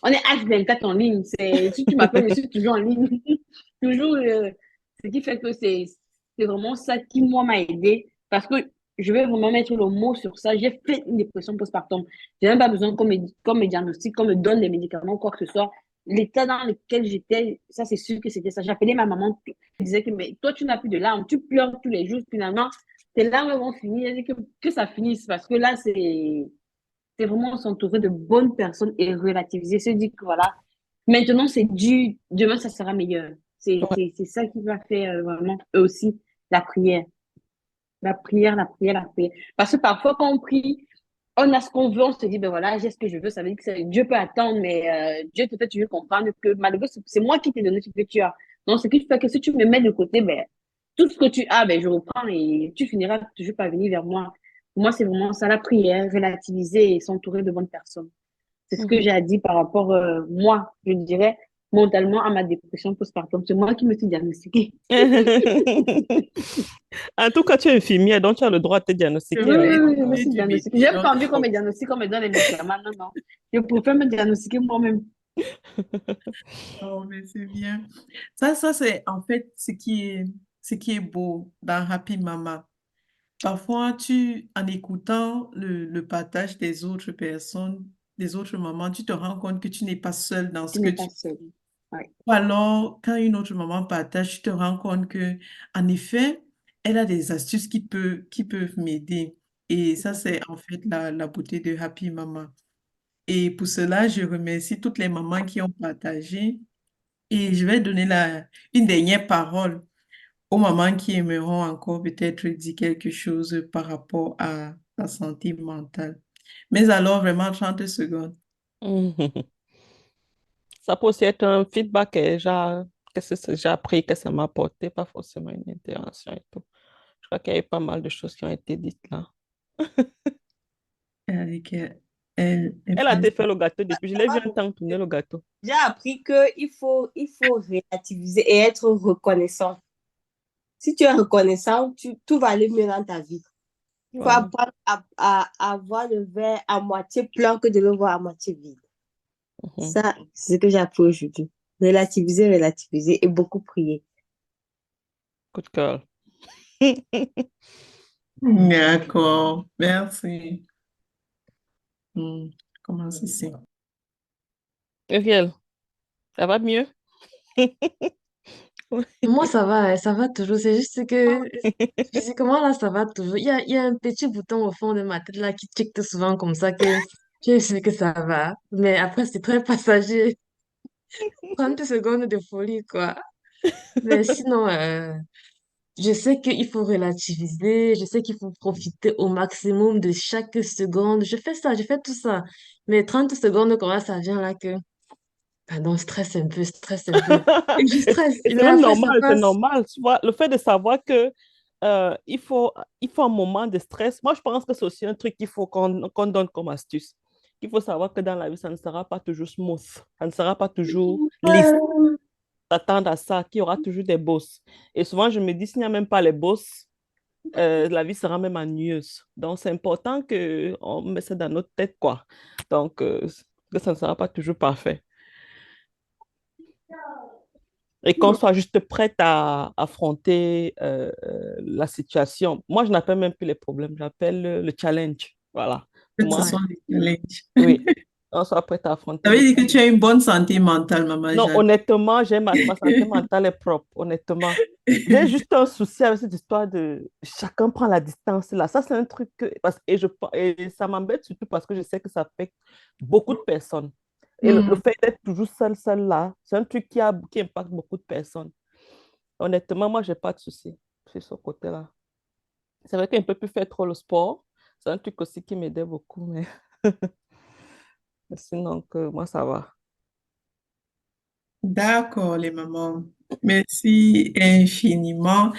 on est H24 en ligne. Si tu m'appelles, je suis toujours en ligne. Toujours, ce qui fait que c'est vraiment ça qui, moi, m'a aidé. Parce que je vais vraiment mettre le mot sur ça. J'ai fait une dépression postpartum. J'ai même pas besoin qu'on me diagnostique, qu'on me donne des médicaments, quoi que ce soit. L'état dans lequel j'étais, ça, c'est sûr que c'était ça. J'appelais ma maman, elle disait que, mais toi, tu n'as plus de larmes, tu pleures tous les jours, finalement, tes larmes vont finir. Elle dit que ça finisse, parce que là, c'est vraiment s'entourer de bonnes personnes et relativiser. Se dire que voilà, maintenant c'est dur, demain ça sera meilleur. Ouais. C'est ça qui va faire vraiment eux aussi la prière. La prière, la prière, la prière. Parce que parfois quand on prie, on a ce qu'on veut, on se dit, ben voilà, j'ai ce que je veux. Ça veut dire que Dieu peut attendre, mais Dieu te fait toujours comprendre que malgré c'est moi qui t'ai donné ce que tu as. Donc, ce qui fait que si tu me mets de côté, ben, tout ce que tu as, ben, je reprends et tu finiras toujours par venir vers moi. Pour moi, c'est vraiment ça, la prière, relativiser et s'entourer de bonnes personnes. C'est ce que Mhm. j'ai à dire par rapport, moi, je dirais, mentalement à ma dépression postpartum. C'est moi qui me suis diagnostiquée. En tout cas, tu es infirmière, donc tu as le droit de te Je diagnostiquer, Oui, hein. oui, vais oui, je me donner suis du diagnostiquée. J'ai pas envie qu'on me médicament. diagnostique, qu'on me donne les médicaments. Non, non. Je préfère me diagnostiquer moi-même. Oh, mais c'est bien. Ça c'est en fait ce qui est beau dans Happy Mama. parfois, en écoutant le partage des autres personnes, des autres mamans, tu te rends compte que tu n'es pas seule dans ce Tu que n'es tu... pas seule. Ouais. Ou alors, quand une autre maman partage, tu te rends compte que, en effet, elle a des astuces qui peuvent m'aider. Et ça, c'est en fait la beauté de Happy Mama. Et pour cela, je remercie toutes les mamans qui ont partagé. Et je vais donner une dernière parole aux mamans qui aimeront encore peut-être dire quelque chose par rapport à la santé mentale. Mais alors, vraiment, 30 secondes. Ça peut aussi être un feedback, qu'est-ce que j'ai appris, que ça m'a apporté, pas forcément une intervention et tout. Je crois qu'il y a eu pas mal de choses qui ont été dites là. Avec elle, Elle a été fait le gâteau depuis. Je l'ai vu un temps tourner le gâteau. J'ai appris qu'il faut relativiser et être reconnaissant. Si tu es reconnaissant, tout va aller mieux dans ta vie. Il faut Voilà. apprendre à voir le verre à moitié plein que de le voir à moitié vide. Mhm. Ça, c'est ce que j'ai appris aujourd'hui. Relativiser, relativiser et beaucoup prier. Coup de cœur. D'accord, merci. Comment c'est? Uriel, ça va mieux? Moi, ça va toujours. C'est juste que physiquement, là, ça va toujours. Il y a un petit bouton au fond de ma tête là qui tique souvent comme ça que je sais que ça va. Mais après, c'est très passager. 30 secondes de folie, quoi. Mais sinon, je sais qu'il faut relativiser. Je sais qu'il faut profiter au maximum de chaque seconde. Je fais ça, je fais tout ça. Mais 30 secondes, comment ça vient là que... Pardon, stresse un peu. Et je stresse. Et c'est Mais même après, ça normal, c'est passe. normal. Tu vois, le fait de savoir que il faut un moment de stress. Moi, je pense que c'est aussi un truc qu'il faut qu'on donne comme astuce. Il faut savoir que dans la vie, ça ne sera pas toujours smooth. Ça ne sera pas toujours lisse. T'attendre à ça, qu'il y aura toujours des bosses. Et souvent, je me dis, s'il n'y a même pas les bosses, la vie sera même ennuyeuse. Donc, c'est important qu'on mette ça dans notre tête, quoi. Donc, que ça ne sera pas toujours parfait. Et qu'on soit juste prête à affronter la situation. Moi, je n'appelle même plus les problèmes, j'appelle le challenge. Voilà. Que Pour ce moi, sont des challenges. oui, on soit prête à affronter Ça veut le dire que challenge. tu as une bonne santé mentale, Maman Non, Jacques. honnêtement, ma santé mentale est propre, honnêtement. J'ai juste un souci avec cette histoire de chacun prend la distance là. Ça, c'est un truc et ça m'embête surtout parce que je sais que ça affecte beaucoup de personnes. Et le fait d'être toujours seul là, c'est un truc qui impacte beaucoup de personnes. Honnêtement, moi, j'ai pas de souci sur ce côté-là. C'est vrai qu'on ne peut plus faire trop le sport. C'est un truc aussi qui m'aidait beaucoup, mais sinon, moi, ça va. D'accord, les mamans. Merci infiniment.